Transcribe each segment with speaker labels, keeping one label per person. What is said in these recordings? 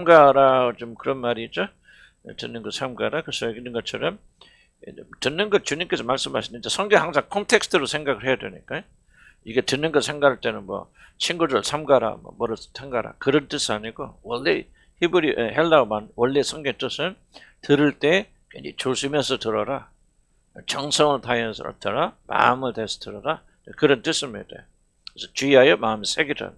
Speaker 1: 삼가라 좀 그런 말이죠. 듣는 거 삼가라. 그래서 이런 것처럼 듣는 것 주님께서 말씀하시는데 성경 항상 콘텍스트로 생각을 해야 되니까 이게 듣는 거 생각할 때는 뭐 친구들 삼가라 뭐 뭐를 삼가라 그런 뜻이 아니고 원래 히브리 헬라어만 원래 성경 뜻은 들을 때 굉장히 조심해서 들어라. 정성을 다해서 들어라. 마음을 다해서 들어라. 그런 뜻입니다. 그래서 주의하여 마음을 새기라.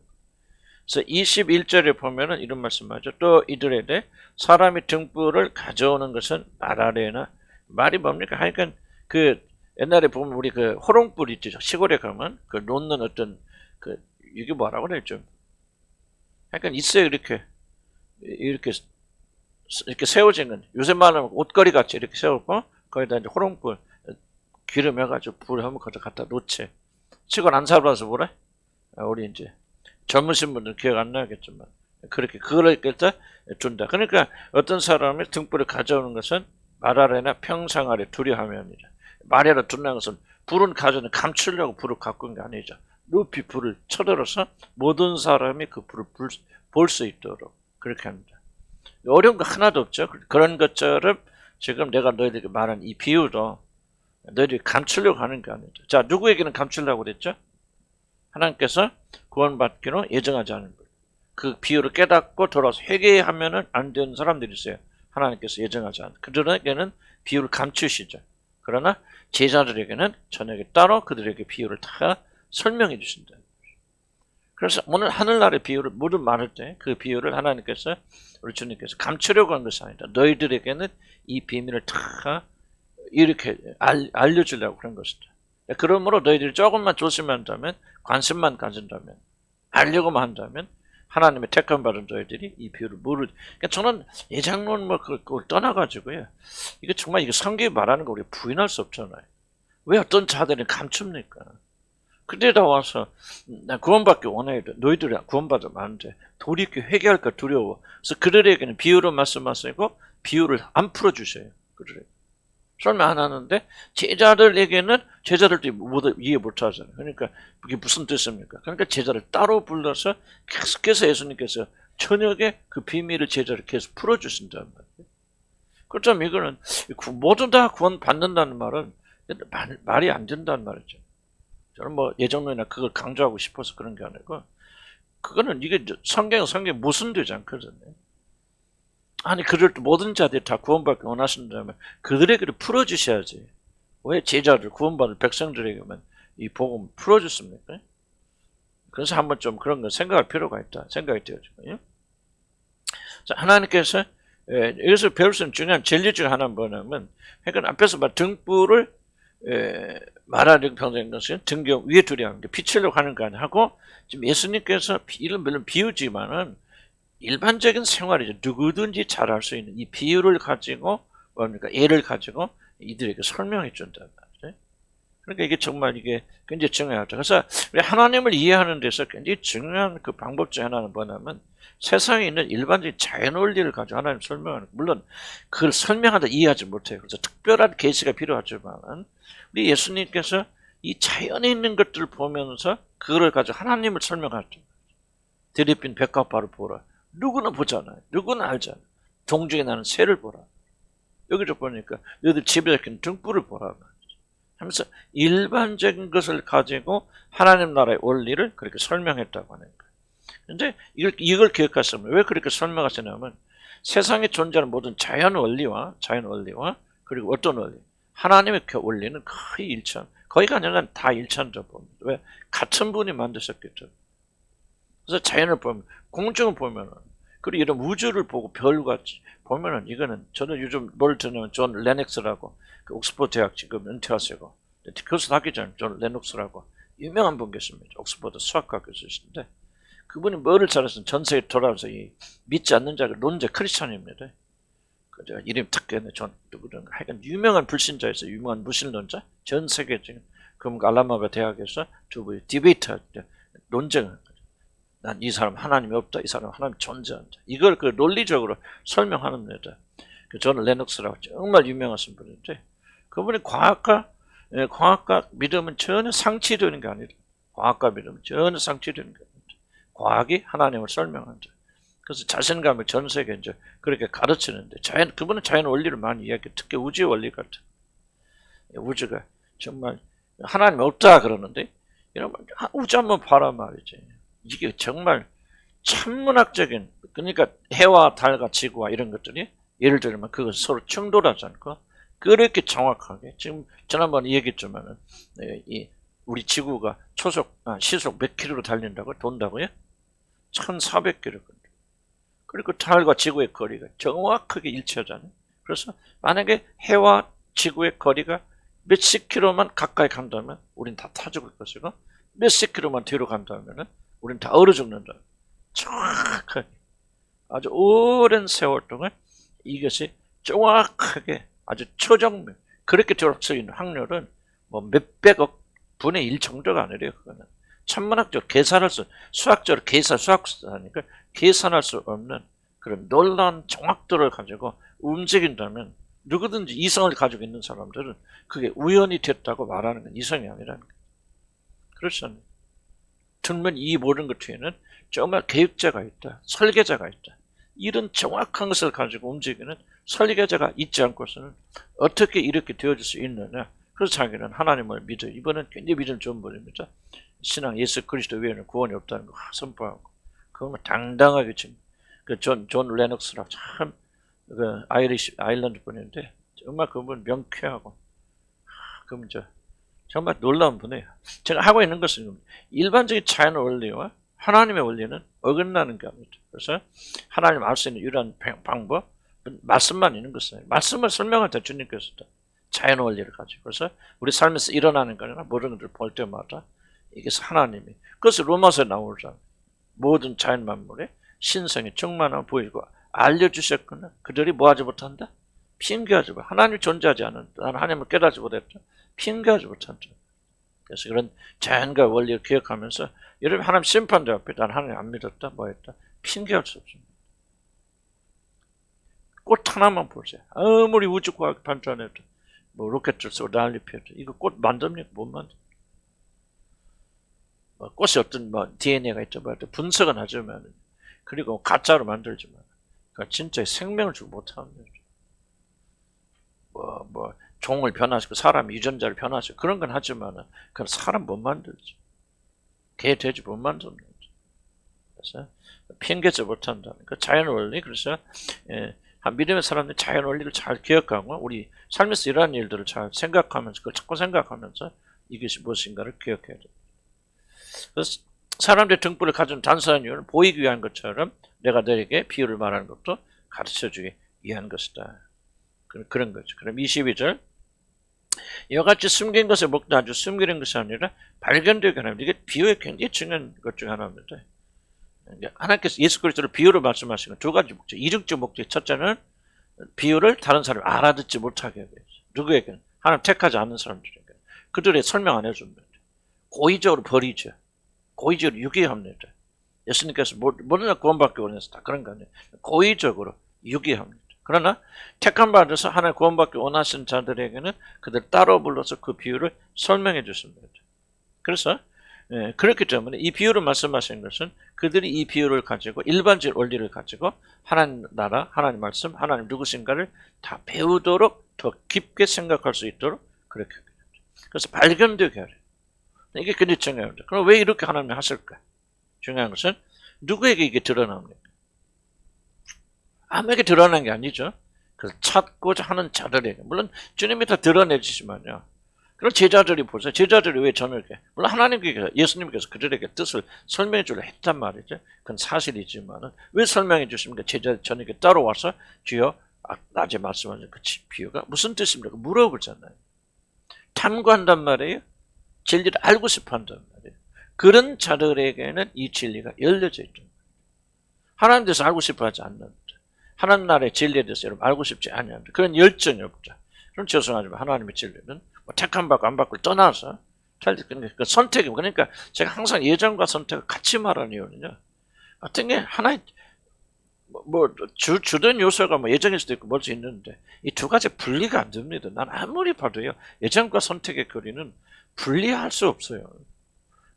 Speaker 1: 그래서 21절에 보면은 이런 말씀하죠. 또 이들에게 사람이 등불을 가져오는 것은 말하래나. 말이 뭡니까? 하여간 그 옛날에 보면 우리 그 호롱불 있죠. 시골에 가면 그 놓는 어떤 그 이게 뭐라고 그랬죠? 하여간 있어요. 이렇게 세워진 건 요새 말하면 옷걸이 같이 이렇게 세우고 거기다 이제 호롱불 기름 해가지고 불 한번 갖다 놓지. 시골 안 살아서 뭐래? 우리 이제 젊으신 분들 기억 안 나겠지만 그렇게 그걸 갖다 준다. 그러니까 어떤 사람이 등불을 가져오는 것은 말하래나 평상 아래 두려하면이라. 말하래 둔다는 것은 불은 가져는 감추려고 불을 갖고 있는 게 아니죠. 높이 불을 쳐들어서 모든 사람이 그 불을 볼 수 있도록 그렇게 합니다. 어려운 거 하나도 없죠. 그런 것처럼 지금 내가 너희들에게 말한 이 비유도 너희들이 감추려고 하는 게 아니죠. 자, 누구에게는 감추려고 그랬죠? 하나님께서 구원받기로 예정하지 않은 분. 그 비유를 깨닫고 돌아서 회개하면은 안 되는 사람들이 있어요. 하나님께서 예정하지 않은. 그들에게는 비유를 감추시죠. 그러나 제자들에게는 저녁에 따로 그들에게 비유를 다 설명해 주신다. 그래서 오늘 하늘나라의 비유를 모두 말할 때 그 비유를 하나님께서 우리 주님께서 감추려고 한 것이 아니다. 너희들에게는 이 비밀을 다 이렇게 알려주려고 그런 것이다. 그러므로 너희들이 조금만 조심한다면, 관심만 가진다면, 알려고만 한다면 하나님의 택함 받은 너희들이 이 비유를 모르. 그러니까 저는 예장론 뭐 그걸 떠나가지고요. 이거 정말 이거 성경이 말하는 거 우리 부인할 수 없잖아요. 왜 어떤 자들은 감춥니까? 그때다 와서 나 구원받기 원해. 너희들이 구원받으면 안 돼. 돌이켜 회개할까 두려워. 그래서 그들에게는 비유로 말씀하시고 비유를 안 풀어주셔요. 그들에게. 설명 안 하는데 제자들에게는 제자들도 이해 못하잖아요. 그러니까 그게 무슨 뜻입니까? 그러니까 제자를 따로 불러서 계속해서 예수님께서 저녁에 그 비밀을 제자를 계속 풀어주신단 말이에요. 그렇다면 이거는 모두 다 구원 받는다는 말은 말이 안 된다는 말이죠. 저는 뭐 예정론이나 그걸 강조하고 싶어서 그런 게 아니고 그거는 이게 성경에 모순되지 않거든요. 아니 그럴 때 모든 자들이 다 구원받기 원하신다면 그들에게도 풀어주셔야지. 왜 제자들 구원받을 백성들에게만 이 복음 풀어줬습니까? 그래서 한번 좀 그런 거 생각할 필요가 있다 생각이 되어지고요. 자, 하나님께서 여기서 배울 수 있는 중요한 진리 중 하나는 뭐냐면 그러니까 앞에서 말 등불을 말하려고 평생 것은 등경 위에 두려 하는 게 비추려고 하는 거 아니고 지금 예수님께서 이런 물론 비유지만은 일반적인 생활이죠. 누구든지 잘 알 수 있는 이 비유를 가지고 뭡니까 예를 가지고 이들에게 설명해 준단 말이죠. 그러니까 이게 정말 이게 굉장히 중요하죠. 그래서 우리 하나님을 이해하는 데서 굉장히 중요한 그 방법 중 하나는 뭐냐면 세상에 있는 일반적인 자연 원리를 가지고 하나님 설명하는 물론 그걸 설명하다 이해하지 못해요. 그래서 특별한 계시가 필요하지만 우리 예수님께서 이 자연에 있는 것들을 보면서 그거를 가지고 하나님을 설명하죠. 드립빈 백합화를 보라. 누구나 보잖아요. 누구나 알잖아요. 동중에 나는 새를 보라. 여기서 보니까 너희들 집에 있는 등불을 보라. 하면서 일반적인 것을 가지고 하나님 나라의 원리를 그렇게 설명했다고 하는 거예요. 그런데 이걸 기억하시면 왜 그렇게 설명하시냐면 세상에 존재하는 모든 자연 원리와 그리고 어떤 원리 하나님의 원리는 거의 일천. 거의가 아니라 다 일천적 봅니다. 왜? 같은 분이 만드셨겠죠. 그래서 자연을 보면 공중을 보면은 그리고 이런 우주를 보고 별같이 보면은 이거는 저는 요즘 뭘 듣냐면 존 레넥스라고 그 옥스퍼드 대학 지금 은퇴하시고 교수 하기 전에 존 레녹스라고 유명한 분 계십니다. 옥스퍼드 수학과 교수이신데 그분이 뭐를 잘해서 전 세계 돌아와서 이 믿지 않는 자가 논자 크리스찬입니다. 그 제가 이름 탁 깨네 존 누구든 하여간 유명한 불신자에서 유명한 무신론자 전 세계적인 그럼 알라마바 대학에서 두 분이 디베이트 논쟁을 난 이 사람 하나님이 없다. 이 사람 하나님 존재한다. 이걸 그 논리적으로 설명하는 데다. 그 저는 레녹스라고 정말 유명하신 분인데 그분이 과학과 믿음은 전혀 상치되는 게 아니다. 과학과 믿음은 전혀 상치되는 게 아니다. 과학이 하나님을 설명한다. 그래서 자신감을 전 세계에 이제 그렇게 가르치는데 그분은 자연 원리를 많이 이야기해. 특히 우주 원리 같은. 우주가 정말 하나님 없다 그러는데 여러분 우주 한번 봐라 말이지. 이게 정말 천문학적인 그러니까 해와 달과 지구와 이런 것들이 예를 들면 그것 서로 충돌하지 않고 그렇게 정확하게 지금 지난번에 얘기했지만은 이 우리 지구가 시속 몇 킬로로 달린다고 돈다고요? 1,400km. 그리고 달과 지구의 거리가 정확하게 일치하잖아요. 그래서 만약에 해와 지구의 거리가 몇십 킬로만 가까이 간다면 우린 다 타 죽을 것이고 몇십 킬로만 뒤로 간다면 우린 다 얼어 죽는다. 정확하게 아주 오랜 세월 동안 이것이 정확하게 아주 초정밀 그렇게 되어올 수 있는 확률은 뭐 몇백억 분의 1 정도가 아니래요. 그거는 천문학적 계산할 수 수학적으로 수학하니까 계산할 수 없는 그런 놀라운 정확도를 가지고 움직인다면 누구든지 이성을 가지고 있는 사람들은 그게 우연이 됐다고 말하는 건 이성이 아니라는 거예요. 그렇잖아요. 정말 이 모든 것 뒤에는 정말 계획자가 있다. 설계자가 있다. 이런 정확한 것을 가지고 움직이는 설계자가 있지 않고서는 어떻게 이렇게 되어질 수 있느냐. 그래서 자기는 하나님을 믿어. 이번엔 굉장히 믿음 좋은 분입니다. 신앙 예수 그리스도 외에는 구원이 없다는 거 선포하고 그건 당당하게 지금 존 레녹스라고 참 그 아일랜드 분인데 정말 그분 명쾌하고 그분 정말 놀라운 분이에요. 제가 하고 있는 것은 일반적인 자연 원리와 하나님의 원리는 어긋나는 겁니다. 그래서 하나님 알 수 있는 이러한 방법 말씀만 있는 것이에요. 말씀을 설명할 때 주님께서 자연 원리를 가지고 그래서 우리 삶에서 일어나는 거나 모든 것을 볼 때마다 이게 하나님이 그래서 로마서에 나오잖아요. 모든 자연 만물의 신성이 충만함을 보이고 알려주셨거나 그들이 뭐하지 못한다? 핑계하지 못. 하나님이 존재하지 않는다. 나는 하나님을 깨닫지 못했다. 핑계하지 못한다. 그래서 그런 자연과 원리를 기억하면서 여러분 하나님 심판대 앞에 난 하나님 안 믿었다. 뭐했다. 핑계할 수 없습니다. 꽃 하나만 보세요. 아무리 우주과학 발전해도 뭐 로켓을 쓰고 난리 펴도 이거 꽃 만듭니까? 못 만듭니다. 꽃이 어떤 DNA가 있죠. 분석은 하지만 그리고 가짜로 만들지만 그러니까 진짜 생명을 주고 못합니다. 종을 변화시키고 사람 유전자를 변화시키고 그런 건 하지만 그건 사람 못 만들지. 개 돼지 못 만듭니다. 그래서 핑계지 못한다는 그 자연 원리. 그래서 믿음의 사람들이 자연 원리를 잘 기억하고 우리 삶에서 이러한 일들을 잘 생각하면서 그걸 자꾸 생각하면서 이것이 무엇인가를 기억해야 됩니다. 그래서 사람들의 등불을 가진 단순한 이유는 보이기 위한 것처럼 내가 너에게 비유를 말하는 것도 가르쳐주기 위한 것이다. 그런 거죠. 그럼 22절 이와 같이 숨긴 것의 목도 아주 숨기는 것이 아니라 발견되게 하는 이게 비유의 굉장히 중요한 것 중 하나입니다. 하나님께서 예수 그리스도를 비유로 말씀하시는 두 가지 목적. 이중적 목적. 첫째는 비유를 다른 사람이 알아듣지 못하게 하기 위해서. 누구에게는? 하나님 택하지 않는 사람들에게. 그들의 설명 안 해줍니다. 고의적으로 버리죠. 고의적으로 유기합니다. 예수님께서 모든 구원받기 원해서 다 그런 거 아니에요. 고의적으로 유기합니다. 그러나 택함 받아서 하나님 구원받기 원하시는 자들에게는 그들 따로 불러서 그 비유를 설명해 주십니다. 그래서 그렇기 때문에 이 비유를 말씀하시는 것은 그들이 이 비유를 가지고 일반적 원리를 가지고 하나님 나라, 하나님 말씀, 하나님 누구신가를 다 배우도록 더 깊게 생각할 수 있도록 그렇게 합니다. 그래서 발견되게 하래요. 이게 굉장히 중요합니다. 그럼 왜 이렇게 하나님이 하실까? 중요한 것은 누구에게 이게 드러납니까? 아무에게 드러난 게 아니죠. 그래서 찾고자 하는 자들에게. 물론 주님이 다 드러내주시면요. 그럼 제자들이 보세요. 제자들이 왜 저녁에 물론 하나님께서 예수님께서 그들에게 뜻을 설명해 주려 했단 말이죠. 그건 사실이지만은 왜 설명해 주십니까? 제자 저녁에 따로 와서 주여 낮에 말씀하신 그 비유가 무슨 뜻입니까? 물어보잖아요. 탐구한단 말이에요. 진리를 알고 싶어 한단 말이에요. 그런 자들에게는 이 진리가 열려져 있죠. 하나님 대해서 알고 싶어 하지 않는다. 하나님 나라의 진리에 대해서 여러분 알고 싶지 않는다. 그런 열정이 없다. 그럼 죄송하지만 하나님의 진리는 택함 받고 안 받고를 떠나서 그 선택이 그러니까 제가 항상 예정과 선택을 같이 말하는 이유는요. 어떤 게 하나의 주된 요소가 예정일 수도 있고 뭘 수 있는데 이 두 가지 분리가 안 됩니다. 난 아무리 봐도요. 예정과 선택의 거리는 분리할 수 없어요.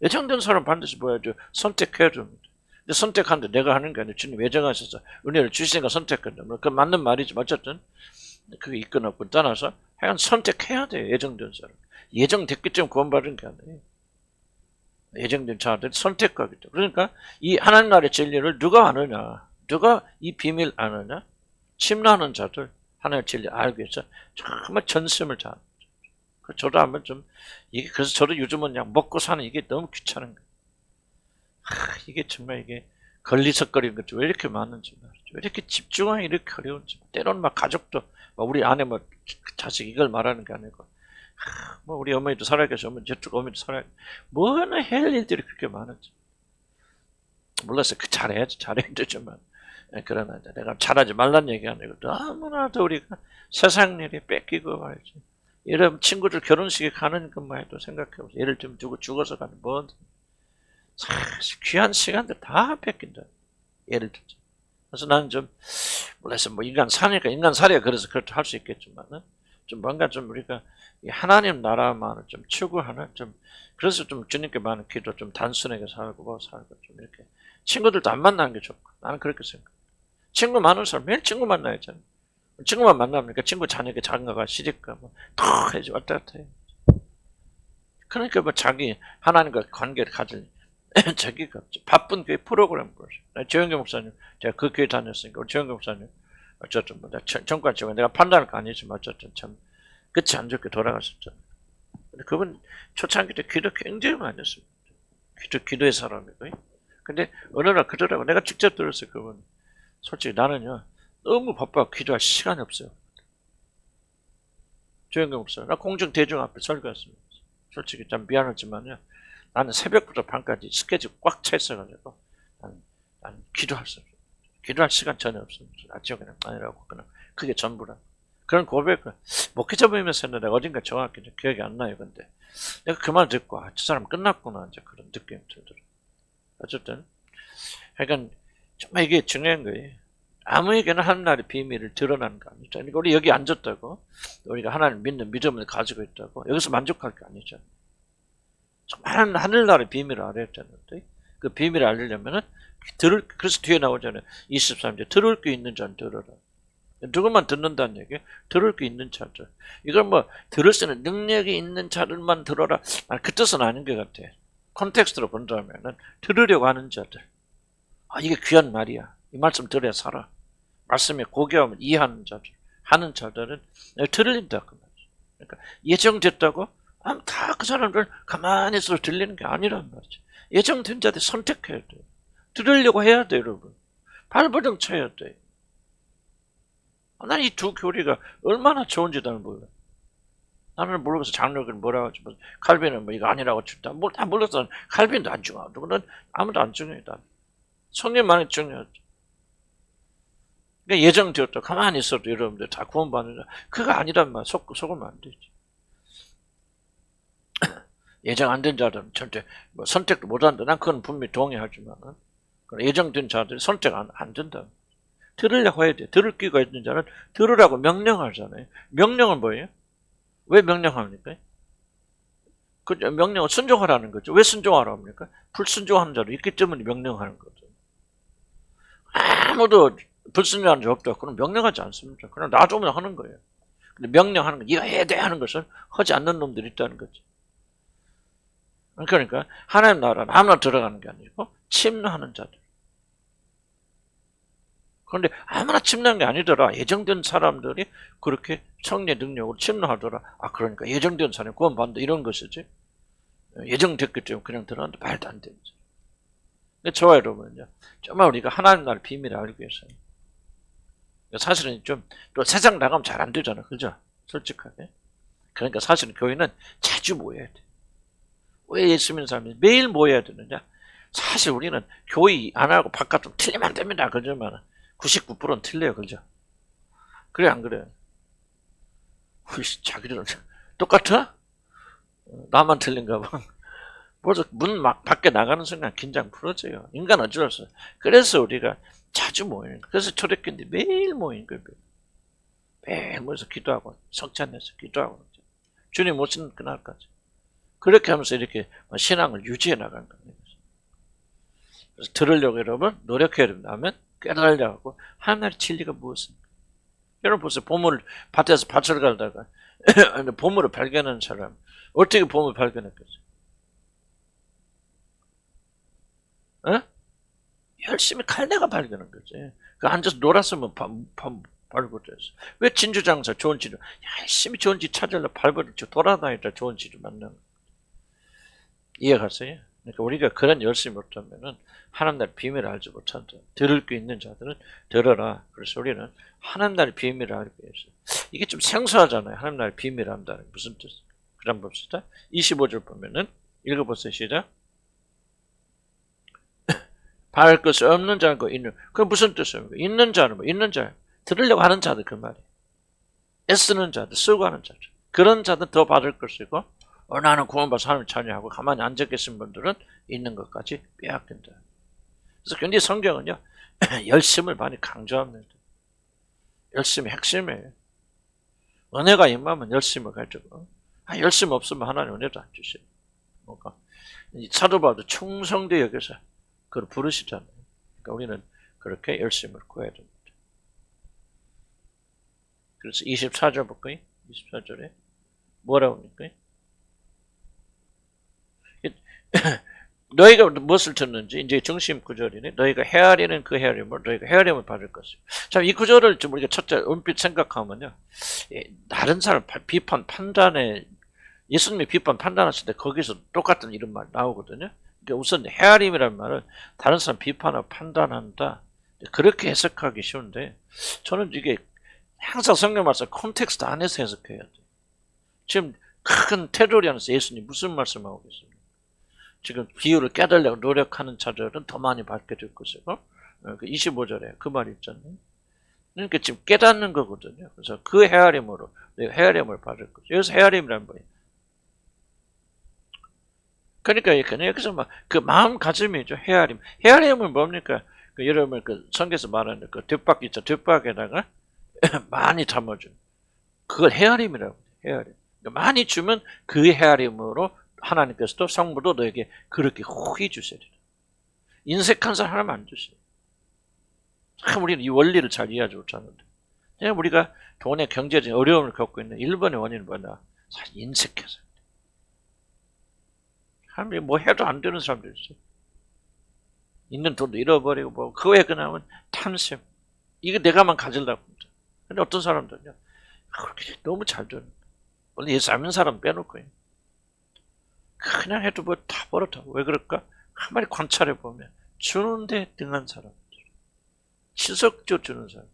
Speaker 1: 예정된 사람 반드시 뭐야죠? 선택해야 됩니다. 근데 선택하는데 내가 하는 게 아니라 주님 예정하셔서 은혜를 주시니까 선택한다. 그 맞는 말이지. 어쨌든 그게 있거나 없고 떠나서 하여간 선택해야 돼요. 예정된 사람. 예정됐기 때문에 구원받은 게 아니에요. 예정된 자들이 선택하기 때문에. 그러니까 이 하나님 나라의 진리를 누가 아느냐, 누가 이 비밀 아느냐, 침노하는 자들 하나님의 진리 알기 위해서 정말 전심을 다하는 거죠. 저도 한번 좀 이게 그래서 저도 요즘은 그냥 먹고 사는 이게 너무 귀찮은 거예요. 이게 정말 이게 걸리석거리는 것도 왜 이렇게 많은지 말이죠. 왜 이렇게 집중하기 이렇게 어려운지. 때로는 막 가족도 막 우리 아내 뭐 자식 이걸 말하는 게 아니고 뭐 우리 어머니도 살아계셔. 저쪽 어머니도 뭐나 할 일들이 그렇게 많은지. 몰랐어요. 잘해야지. 잘해야 되지만. 그러나 내가 잘하지 말란 얘기 아니고 너무나도 우리가 세상 일이 뺏기고 말이지. 이런 친구들 결혼식에 가는 것만 해도 생각해보세요. 예를 들면 누구 죽어서 가는 뭔 사실 귀한 시간들 다 뺏긴다. 예를 들죠. 그래서 나는 좀 몰랐어요. 뭐 인간 사니까 인간 살이야 그래서 그렇게 할 수 있겠지만은 좀 뭔가 좀 우리가 하나님 나라만을 좀 추구하는 좀 그래서 좀 주님께 많은 기도 좀 단순하게 살고 좀 이렇게 친구들도 안 만나는 게 좋고 나는 그렇게 생각해. 친구 많은 사람 매일 친구 만나야잖아. 친구만 만납니까? 친구 자녀가 장가가 시집가 뭐더 해지 왔다 갔다 해. 그러니까 뭐 자기 하나님과 관계를 가질 자기가 바쁜 교회 프로그램 보세요. 조영교 목사님 제가 그 교회 다녔으니까 우리 조영교 목사님 어쨌든 뭐 정관적으로 내가 판단할 거 아니지만 어쨌든 참 끝이 안 좋게 돌아갔었잖아요. 근데 그분 초창기 때 기도 굉장히 많이 했습니다. 기도의 사람이고요. 근데 어느 날 그러라고 내가 직접 들었어요. 그분 솔직히 나는요 너무 바빠 기도할 시간이 없어요. 조영경 목사 나 공중 대중 앞에 설교했습니다. 솔직히 좀 미안하지만요 나는 새벽부터 밤까지 스케줄 꽉 차 있어가지고 난 기도할 수 없어요. 기도할 시간 전혀 없습니다. 아침에 그냥 아니라고 그냥 그게 전부라. 그런 고백을 목회자 모임에서 했는데 어딘가 정확히 기억이 안 나요. 근데 내가 그 말 듣고 저 사람 끝났구나 이제 그런 느낌이 들더라고요. 어쨌든 하여간 정말 이게 중요한 거예요. 아무에게나 하나님의 비밀을 드러나는 거 아니죠. 그러니까 우리 여기 앉았다고 우리가 하나님 믿는 믿음을 가지고 있다고 여기서 만족할 게 아니죠. 정말 하늘나라의 비밀을 알아야 되는데 그 비밀을 알려면은 그래서 뒤에 나오잖아요. 23절 들을 게 있는 자는 들어라. 누구만 듣는다는 얘기예요. 들을 게 있는 자들. 이걸 뭐 들을 수 있는 능력이 있는 자들만 들어라. 그 뜻은 아닌 것 같아. 콘텍스트로 본다면은 들으려고 하는 자들. 이게 귀한 말이야. 이 말씀 들어야 살아. 말씀에 고개하면 이해하는 자들, 하는 자들은 들린다 그 말이지. 그러니까 예정됐다고 다 그 사람들 가만히 있어 들리는 게 아니란 말이지. 예정된 자들 선택해야 돼. 들으려고 해야 돼, 여러분. 발버둥 쳐야 돼. 난 이 두 교리가 얼마나 좋은지 나는 몰라. 나는 모르겠어. 장로교는 뭐라고 하지. 칼빈은 뭐 이거 아니라고 다 몰랐어. 칼빈도 안 중요하고 누구는 아무도 안 중요해. 성령만이 중요하지. 그러니까 예정되었다. 가만히 있어도 여러분들 다 구원받는 자. 그거 아니란 말. 속으면 안 되지. 예정 안 된 자들은 절대 뭐 선택도 못 한다. 난 그건 분명히 동의하지만 예정된 자들이 선택 안 된다. 들으려고 해야 돼. 들을 귀가 있는 자는 들으라고 명령하잖아요. 명령은 뭐예요? 왜 명령합니까? 그 명령은 순종하라는 거죠. 왜 순종하라고 합니까? 불순종하는 자도 있기 때문에 명령하는 거죠. 아무도 불순종하는 자 없다. 그럼 명령하지 않습니다. 그냥 놔두면 하는 거예요. 근데 명령하는 거, 이거 해야 돼 하는 것을 하지 않는 놈들이 있다는 거죠. 그러니까 하나님 나라는 아무나 들어가는 게 아니고 침노하는 자들. 그런데 아무나 침노한 게 아니더라. 예정된 사람들이 그렇게 성령의 능력으로 침노하더라. 그러니까 예정된 사람이 구원받는다 이런 것이지. 예정됐기 때문에 그냥 들어갔는데 말도 안 되는 거죠. 근데 저와 여러분은요. 정말 우리가 하나님 나라의 비밀을 알기 위해서 사실은 좀 또 세상 나가면 잘 안 되잖아. 그죠? 솔직하게. 그러니까 사실은 교회는 자주 모여야 돼. 왜 예수 믿는 사람이 매일 모여야 되느냐? 사실 우리는 교회 안 하고 바깥으로 틀리면 안 됩니다. 그러지만 99%는 틀려요. 그죠? 그래 안 그래? 자기들은 똑같아? 나만 틀린가 봐. 벌써 문 밖에 나가는 순간 긴장 풀어져요. 인간 어쩔 수 없어. 그래서 우리가 자주 모이는 거예요. 그래서 초대교인데 매일 모이는 거예요. 매일 모여서 기도하고 성찬해서 기도하고 주님 오시는 그날까지. 그렇게 하면서 이렇게 신앙을 유지해 나가는 겁니다. 그래서 들으려고 여러분 노력해야 됩니다. 하면 깨달으려고 하나님의 진리가 무엇입니까? 여러분 보세요. 보물을 밭에서 밭을 갈다가 보물을 발견한 사람 어떻게 보물을 발견했겠어요? 어? 열심히 칼내가 발견한 거지. 그 앉아서 놀았으면 발굴했어. 왜 진주장사 좋은 지를 열심히 좋은 지 찾으려 발굴했죠. 돌아다니다 좋은 지를 만나는 거. 이해가세요? 그러니까 우리가 그런 열심히 못하면은 하나님 나라의 비밀을 알지 못한다. 들을 게 있는 자들은 들어라. 그래서 우리는 하나님 나라의 비밀을 알기 위해서. 이게 좀 생소하잖아요. 하나님 나라의 비밀을 안다는 게 무슨 뜻이에요? 그럼 봅시다. 25절 보면은 읽어보세요. 시작. 바랄 것이 없는 자고 있는. 그게 무슨 뜻입니까? 있는 자는 뭐 있는 자. 들으려고 하는 자들 그 말이에요. 애쓰는 자들, 쓰고 하는 자들. 그런 자들 더 받을 것이고 나는 구원받아서 하나님을 찬양하고 가만히 앉아 계신 분들은 있는 것까지 빼앗긴다. 그래서 굉장히 성경은요. 열심을 많이 강조합니다. 열심이 핵심이에요. 은혜가 임하면 열심을 가지고 열심 없으면 하나님 은혜도 안 주셔요. 뭔가 사도 바울도 충성되 여기서 그걸 부르시잖아요. 그러니까 우리는 그렇게 열심을 구해야 됩니다. 그래서 24절 볼까요? 24절에 뭐라고 합니까? 너희가 무엇을 듣는지 이제 중심 구절이네. 너희가 헤아리는 그 헤아림을 너희가 헤아림을 받을 것이요. 자, 이 구절을 좀 우리가 첫째 은빛 생각하면요. 다른 사람 비판 판단에 예수님이 비판 판단하실 때 거기서 똑같은 이런 말 나오거든요. 그러니까 우선 헤아림이라는 말을 다른 사람 비판하고 판단한다. 그렇게 해석하기 쉬운데 저는 이게 항상 성경 말씀 콘텍스트 안에서 해석해야 돼요. 지금 큰 테두리 안에서 예수님 무슨 말씀하고 계십니까? 지금 비유를 깨달으려고 노력하는 자들은 더 많이 받게 될 것이고 25절에 그 말이 있잖아요. 그러니까 지금 깨닫는 거거든요. 그래서 그 헤아림으로 헤아림을 받을 거죠. 여기서 헤아림이란 뭐예요? 그러니까 여기서 막 그 마음가짐이죠. 헤아림. 헤아림은 뭡니까? 그 여러분 그 성경에서 말하는 그 뒷박 있죠. 뒷박에다가 많이 담아줘. 그걸 헤아림이라고 해요. 헤아림. 많이 주면 그 헤아림으로 하나님께서도 성부도 너에게 그렇게 후히 주시리라. 인색한 사람 하나님 안 주세요. 참 우리는 이 원리를 잘 이해하지 못하는데 우리가 돈의 경제적인 어려움을 겪고 있는 1번의 원인은 뭐냐? 사실 인색해서. 사람들이 뭐 해도 안 되는 사람도 있어요. 있는 돈도 잃어버리고 뭐 그 외에 그나마 탐심. 이거 내가만 가지려고 합니다. 근데 어떤 사람들은요. 그렇게 너무 잘 되는. 원래 예수 안 믿는 사람 빼놓고요. 그냥 해도 뭐 다 버릇하고. 왜 그럴까? 한마디 관찰해 보면 주는데 등한 사람들. 지속적으로 주는 사람.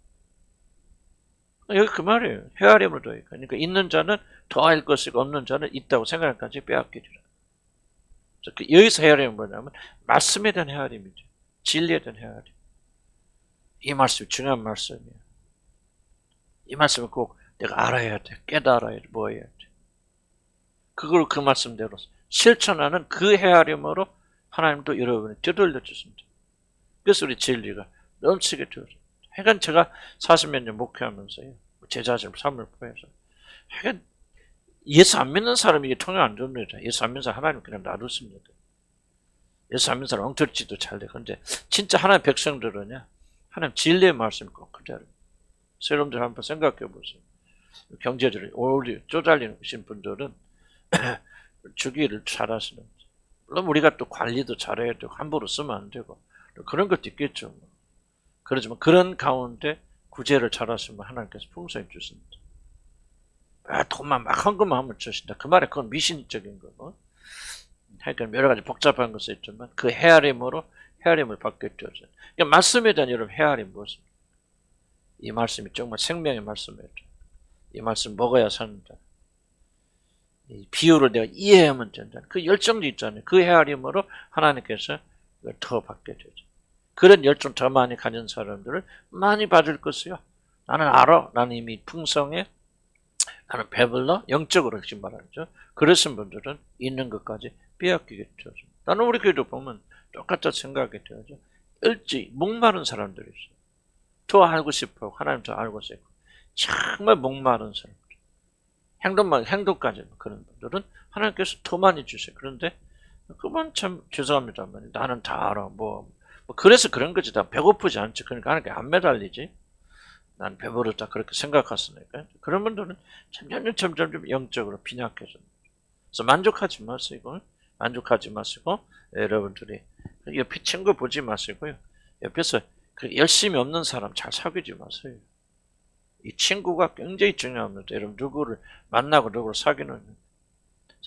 Speaker 1: 여기 그 말이에요. 헤아림을 더해. 그러니까 있는 자는 더할 것이고 없는 자는 있다고 생각할 까지 빼앗기리라. 여기서 헤아림은 뭐냐면 말씀에 대한 헤아림이죠. 진리에 대한 헤아림. 이 말씀이 중요한 말씀이에요. 이 말씀을 꼭 내가 알아야 돼. 깨달아야 돼. 뭐 해야 돼. 그걸 그 말씀대로 실천하는 그 헤아림으로 하나님도 여러분이 되돌려 주십니다. 그래서 우리 진리가 넘치게 되어집니다. 하여간 제가 40몇 년 목회하면서요. 제자들 삶을 포해서 하여간 예수 안 믿는 사람이 이게 통역 안 됩니다. 예수 안 믿는 사람 하나님 그냥 놔두십니다. 예수 안 믿는 사람 엉터리지도 잘 돼. 근데 진짜 하나님의 백성들은요. 하나님 진리의 말씀이 꼭 그대로. 여러분들 한번 생각해 보세요. 경제적으로 오래 쪼달리신 분들은 주기를 잘하시는. 물론 우리가 또 관리도 잘해야 되고 함부로 쓰면 안 되고 그런 것도 있겠죠. 그렇지만 그런 가운데 구제를 잘하시면 하나님께서 풍성히 주십니다. 돈만 막 헌금만 하면 주신다. 그 말에 그건 미신적인 거고. 하여간 여러 가지 복잡한 것이 있지만 그 헤아림으로 헤아림을 받게 되어져요. 그러니까 말씀에 대한 여러분 헤아림 무엇입니까? 이 말씀이 정말 생명의 말씀이죠. 이 말씀 먹어야 산다. 이 비유를 내가 이해하면 된다. 그 열정도 있잖아요. 그 헤아림으로 하나님께서 더 받게 되죠. 그런 열정 더 많이 가진 사람들을 많이 받을 것이요. 나는 알아. 나는 이미 풍성해. 나는 배불러. 영적으로 그렇게 말하죠. 그러신 분들은 있는 것까지 빼앗기게 되죠. 나는 우리 교회도 보면 똑같다 생각이 되죠. 일찍 목마른 사람들이 있어요. 더 알고 싶어. 하나님 더 알고 싶고. 정말 목마른 사람들. 행동까지 그런 분들은 하나님께서 더 많이 주세요. 그런데 그만 참 죄송합니다만 나는 다 알아. 뭐 뭐 그래서 그런 거지. 다 배고프지 않지. 그러니까 하나님께 안 매달리지. 난 배부르다 그렇게 생각했으니까. 그런 분들은 점점 영적으로 빈약해져. 그래서 만족하지 마시고, 만족하지 마시고, 여러분들이 옆에 친구 보지 마시고요. 옆에서 그 열심히 없는 사람 잘 사귀지 마세요. 이 친구가 굉장히 중요합니다. 여러분 누구를 만나고 누구를 사귀는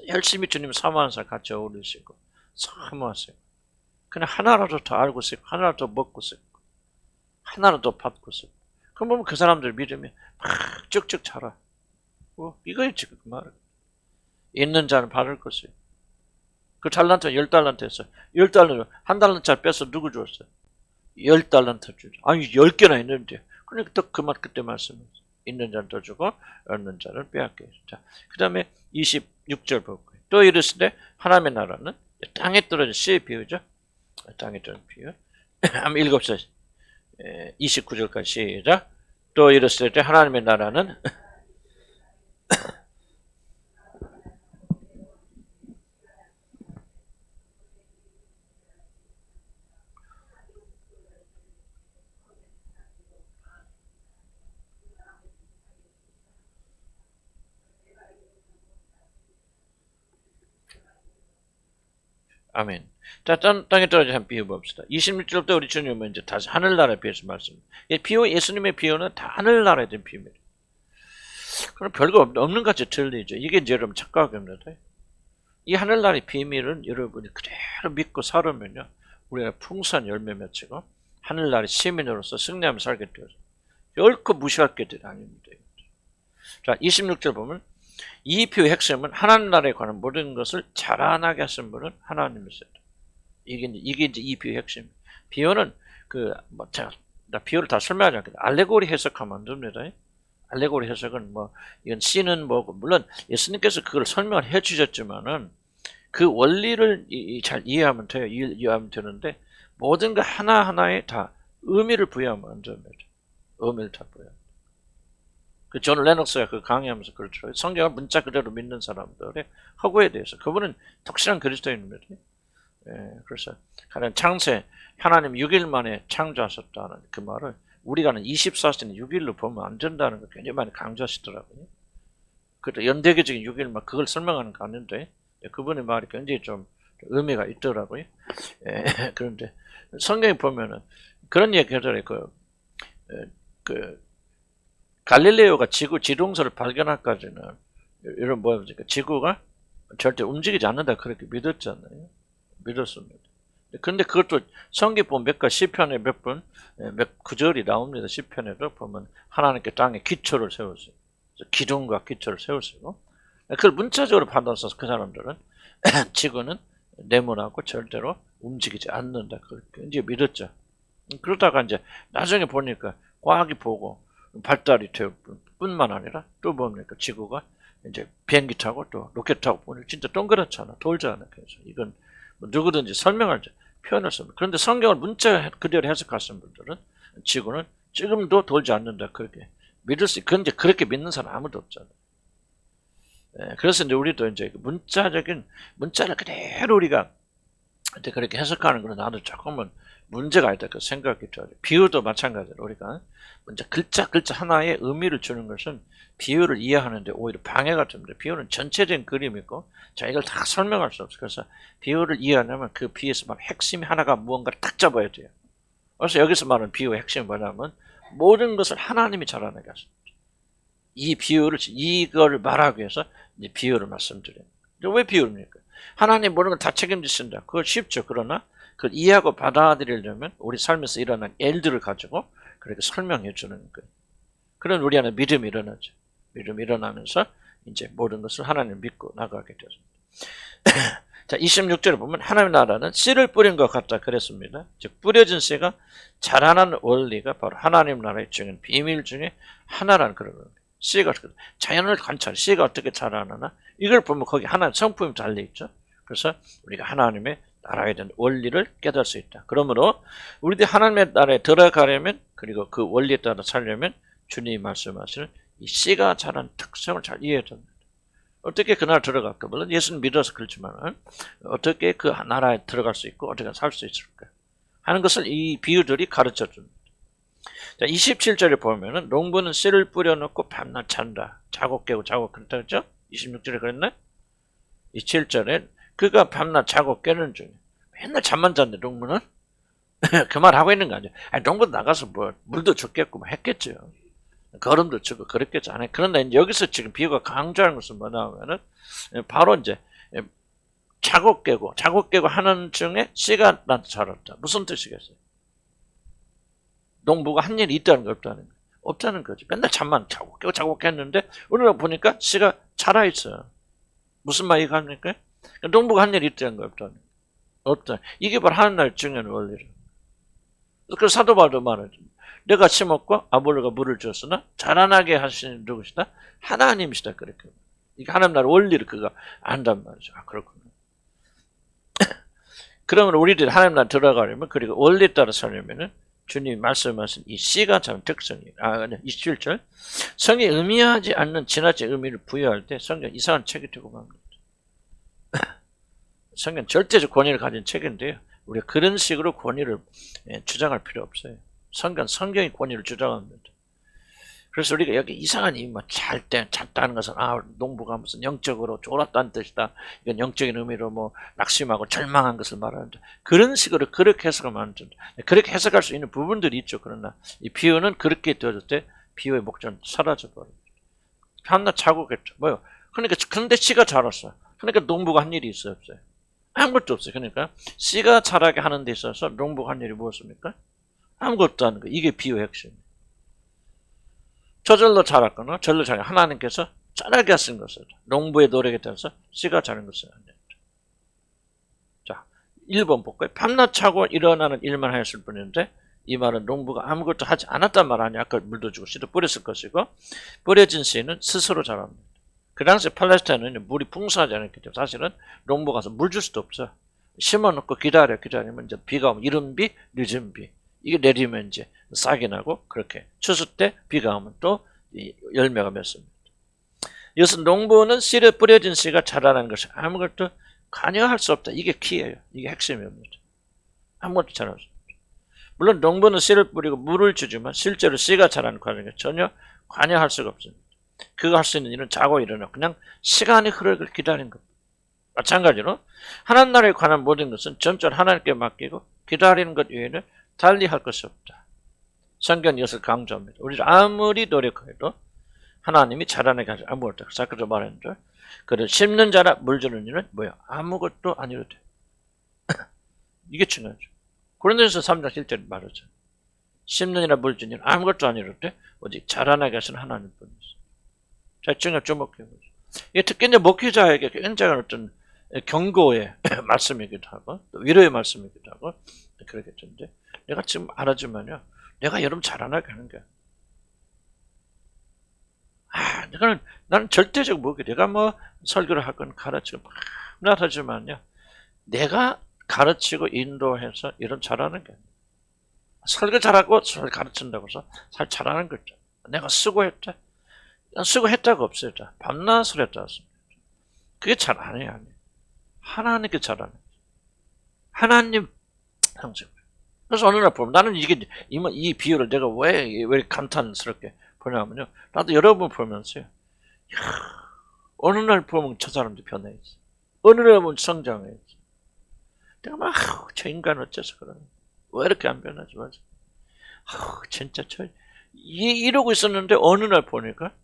Speaker 1: 열심히 주님 사모하는 사람 같이 어울리시고 사모하세요. 그냥 하나라도 더 알고 싶고 하나라도 더 먹고 싶고 하나라도 더 받고 싶고 그럼 보면 그 사람들 믿음이 막 쭉쭉 자라. 이거예요 지금 그 말은. 있는 자는 받을 것이에요. 그 달란트 10달란트 했어요. 10달란트 한 달란트짜리 뺏어 누구 줬어요? 10달란트 주죠. 아니 10개나 있는데 그러니까 또 그때 말씀을 있는 자는 더 주고 없는 자를 빼앗겨요. 자, 그 다음에 26절 볼까요? 또 이르시되 하나님의 나라는 땅에 떨어진 씨의 비유죠. 땅에 떨어진 비유. 한번 읽읍시다. 29절까지 시작. 또 이르시되 하나님의 나라는 아멘. 자, 땅에 떨어진 한 비유 봅시다. 26절부터 우리 주님은 이제 다시 하늘나라에 비해서 말씀입니다. 비유, 예수님의 비유는 다 하늘나라에 대한 비유입니다. 그럼 별거 없는 것 같이 들리죠. 이게 이제 여러분 착각입니다. 이 하늘나라의 비밀은 여러분이 그대로 믿고 살으면요. 우리가 풍성한 열매 맺히고 하늘나라의 시민으로서 승리하며 살게 되어서 결코 무시할 게 아닙니다. 자, 26절 보면 이 비유의 핵심은 하나님 나라에 관한 모든 것을 자라나게 하신 분은 하나님이세요. 이게 이제 이 비유의 핵심. 비유는 제가 비유를 다 설명하지 않겠다. 알레고리 해석하면 안 됩니다. 알레고리 해석은 이건 씨는 뭐고 물론 예수님께서 그걸 설명을 해주셨지만은 그 원리를 잘 이해하면 돼요. 이해하면 되는데 모든 것 하나하나에 다 의미를 부여하면 안 됩니다. 의미를 다 부여. 그 존 레녹스가 그 강의하면서 그렇죠. 성경을 문자 그대로 믿는 사람들의 허구에 대해서 그분은 독실한 그리스도인입니다. 그래서 가령 창세 하나님 6일 만에 창조하셨다는 그 말을 우리가는 24시는 6일로 보면 안 된다는 걸 굉장히 많이 강조하시더라고요. 그때 연대기적인 6일만 그걸 설명하는 거 아닌데 그분의 말이 굉장히 좀 의미가 있더라고요. 그런데 성경에 보면은 그런 얘기 하더라고요. 갈릴레오가 지구 지동설을 발견할까지는 이런 지구가 절대 움직이지 않는다 그렇게 믿었잖아요. 믿었습니다. 근데 그것도 성경 보면 몇 시편에 몇 구절이 나옵니다. 시편에도 보면 하나님께 땅에 기초를 세우시고 기둥과 기초를 세우시고 그걸 문자적으로 받아서 그 사람들은 지구는 네모나고 절대로 움직이지 않는다 그렇게 이제 믿었죠. 그러다가 이제 나중에 보니까 과학이 보고 발달이 될 뿐만 아니라 또 뭡니까 지구가 이제 비행기 타고 또 로켓 타고 보니 진짜 동그랗잖아 돌잖아. 그래서 이건 누구든지 설명할 때 표현할 수 없는. 그런데 성경을 문자 그대로 해석하시는 분들은 지구는 지금도 돌지 않는다 그렇게 믿을 수. 그런데 그렇게 믿는 사람 아무도 없잖아요. 그래서 이제 우리도 이제 문자를 그대로 우리가 그렇게 해석하는 거는 나도 조금은 문제가 있다 그 생각이 들어요. 비유도 마찬가지로 우리가 먼저 글자 하나에 의미를 주는 것은 비유를 이해하는데 오히려 방해가 됩니다. 비유는 전체적인 그림이고 자 이걸 다 설명할 수 없어요. 그래서 비유를 이해하려면 그 비유에서 말 핵심이 하나가 무언가를 딱 잡아야 돼요. 그래서 여기서 말하는 비유의 핵심이 뭐냐면 모든 것을 하나님이 잘하게 하십니다. 이 비유를 이걸 말하기 위해서 이제 비유를 말씀드려요. 왜 비유입니까? 하나님 모든 걸 다 책임지신다. 그거 쉽죠. 그러나 그걸 이해하고 받아들이려면 우리 삶에서 일어난 일들을 가지고 그렇게 설명해 주는 거예요. 그런 우리 안에 믿음이 일어나죠. 믿음이 일어나면서 이제 모든 것을 하나님 믿고 나가게 되었습니다. 자, 26절에 보면 하나님의 나라는 씨를 뿌린 것 같다 그랬습니다. 즉 뿌려진 씨가 자라나는 원리가 바로 하나님 나라의 중요한 비밀 중에 하나라는 그런 겁니다. 씨가 자연을 관찰, 씨가 어떻게 자라나나 이걸 보면 거기 하나님 성품이 달려있죠. 그래서 우리가 하나님의 나라에 대한 원리를 깨달을 수 있다. 그러므로 우리들이 하나님의 나라에 들어가려면 그리고 그 원리에 따라 살려면 주님이 말씀하시는 이 씨가 자란 특성을 잘 이해해야 됩니다. 어떻게 그 나라에 들어갈까? 물론 예수는 믿어서 그렇지만 어떻게 그 나라에 들어갈 수 있고 어떻게 살 수 있을까? 하는 것을 이 비유들이 가르쳐 줍니다. 자, 27절에 보면은 농부는 씨를 뿌려놓고 밤낮 잔다. 자고 깨고 자고 그랬다 그랬죠? 26절에 그랬나? 27절에 그가 밤낮 자고 깨는 중에 맨날 잠만 잤는데 농부는 그 말 하고 있는 거 아니에요. 아니, 농부 나가서 뭐 물도 줬겠고 뭐 했겠죠. 거름도 주고 그랬겠죠. 아니, 그런데 여기서 지금 비유가 강조하는 것은 뭐냐면은 바로 이제 자고 깨고 하는 중에 씨가 나한테 자랐다. 무슨 뜻이겠어요? 농부가 한 일이 있다는 거 없다는 거지. 맨날 잠만 자고 깨고 했는데 오늘 보니까 씨가 자라 있어요. 무슨 말이 갑니까? 농부가 한 일이 있다는 거 없다. 이게 바로 하나님의 중요한 원리를. 그 사도 바울도 말하죠. 내가 심었고 아볼로가 물을 줬으나 자라나게 하시는 누구시다? 하나님이시다. 그렇게. 이게 하나님 나라 원리를 그가 안단 말이죠. 아, 그렇군요. 그러면 우리들이 하나님 나라 들어가려면 그리고 원리에 따라 살려면은 주님이 말씀하신 이 씨가 참 특성이에요. 27절. 성이 의미하지 않는 지나친 의미를 부여할 때 성경 이상한 책이 되고 맙니다. 성경 절대적 권위를 가진 책인데요. 우리가 그런 식으로 권위를 주장할 필요 없어요. 성경이 권위를 주장합니다. 그래서 우리가 여기 이상한 의미, 잤다는 것은, 농부가 무슨 영적으로 졸았다는 뜻이다. 이건 영적인 의미로 뭐, 낙심하고 절망한 것을 말하는데, 그런 식으로 그렇게 해석하면 안 된다. 그렇게 해석할 수 있는 부분들이 있죠. 그러나, 이 비유는 그렇게 되어질 때, 비유의 목적은 사라져버립니다. 한낱 자고겠죠. 뭐요? 그러니까, 근데 씨가 자랐어. 그러니까 농부가 한 일이 있어요, 없어요? 아무것도 없어요. 그러니까, 씨가 자라게 하는 데 있어서 농부가 한 일이 무엇입니까? 아무것도 하는 거. 이게 비유의 핵심이에요. 저절로 자랐거나 절로 자라 하나님께서 자라게 하신 것을 농부의 노력에 따라서 씨가 자란 것을 아닙니다. 자, 1번 볼까요? 밤낮 자고 일어나는 일만 하였을 뿐인데 이 말은 농부가 아무것도 하지 않았단 말 아니야. 아까 물도 주고 씨도 뿌렸을 것이고 뿌려진 씨는 스스로 자랍니다. 그 당시 팔레스타인은 물이 풍성하지 않았기 때문에 사실은 농부가 가서 물 줄 수도 없어. 심어놓고 기다리면 이제 비가 오면 이른 비, 늦은 비. 이게 내리면 이제 싹이 나고 그렇게 추수 때 비가 오면 또 열매가 맺습니다. 이것은 농부는 씨를 뿌려진 씨가 자라는 것이 아무것도 관여할 수 없다. 이게 키예요. 이게 핵심입니다. 아무것도 잘할 수 없다. 물론 농부는 씨를 뿌리고 물을 주지만 실제로 씨가 자라는 과정에 전혀 관여할 수가 없습니다. 그거 할 수 있는 일은 자고 일어나 그냥 시간이 흐르길 기다리는 겁니다. 마찬가지로 하나님 나라에 관한 모든 것은 전적으로 하나님께 맡기고 기다리는 것 외에는 달리 할 것이 없다. 성경은 이것을 강조합니다. 우리가 아무리 노력해도 하나님이 자라나게 하지 아무것도 없다. 아까도 말했는데 그를 심는 자나 물 주는 일은 뭐야? 아무것도 아니로 돼. 이게 중요하죠. 고린도전서 3장 7절에 말하죠. 심는 이나 물 주는 일은 아무것도 아니로 돼. 오직 자라나게 하시는 하나님 뿐이죠. 자, 중요한 주목해보죠. 이게 특히 이제 목회자에게 굉장히 어떤 경고의 말씀이기도 하고 또 위로의 말씀이기도 하고 그러겠죠. 이제 내가 지금 알아주면요. 내가 여러분 자라나게 하는 거야. 나는 절대적 목회. 내가 뭐 설교를 하건 가르치고 막 하지만요. 내가 가르치고 인도해서 이런 잘하는 거야. 설교 잘하고 설교 가르친다고 해서 잘 잘하는 거죠. 내가 수고했다. 수고했다고 없어요. 밤낮을 했다. 그게 잘 안 해요. 하나님께 잘하는 거죠. 하나님 상징. 그래서 어느 날 보면 나는 이 비유를 내가 왜 감탄스럽게 보냐면요. 나도 여러 번 보면서요. 어느 날 보면 저 사람도 변해있어. 어느 날 보면 성장해있어. 내가 저 인간 어째서 그러나. 왜 이렇게 안 변하지? 맞아. 진짜 이러고 있었는데 어느 날 보니까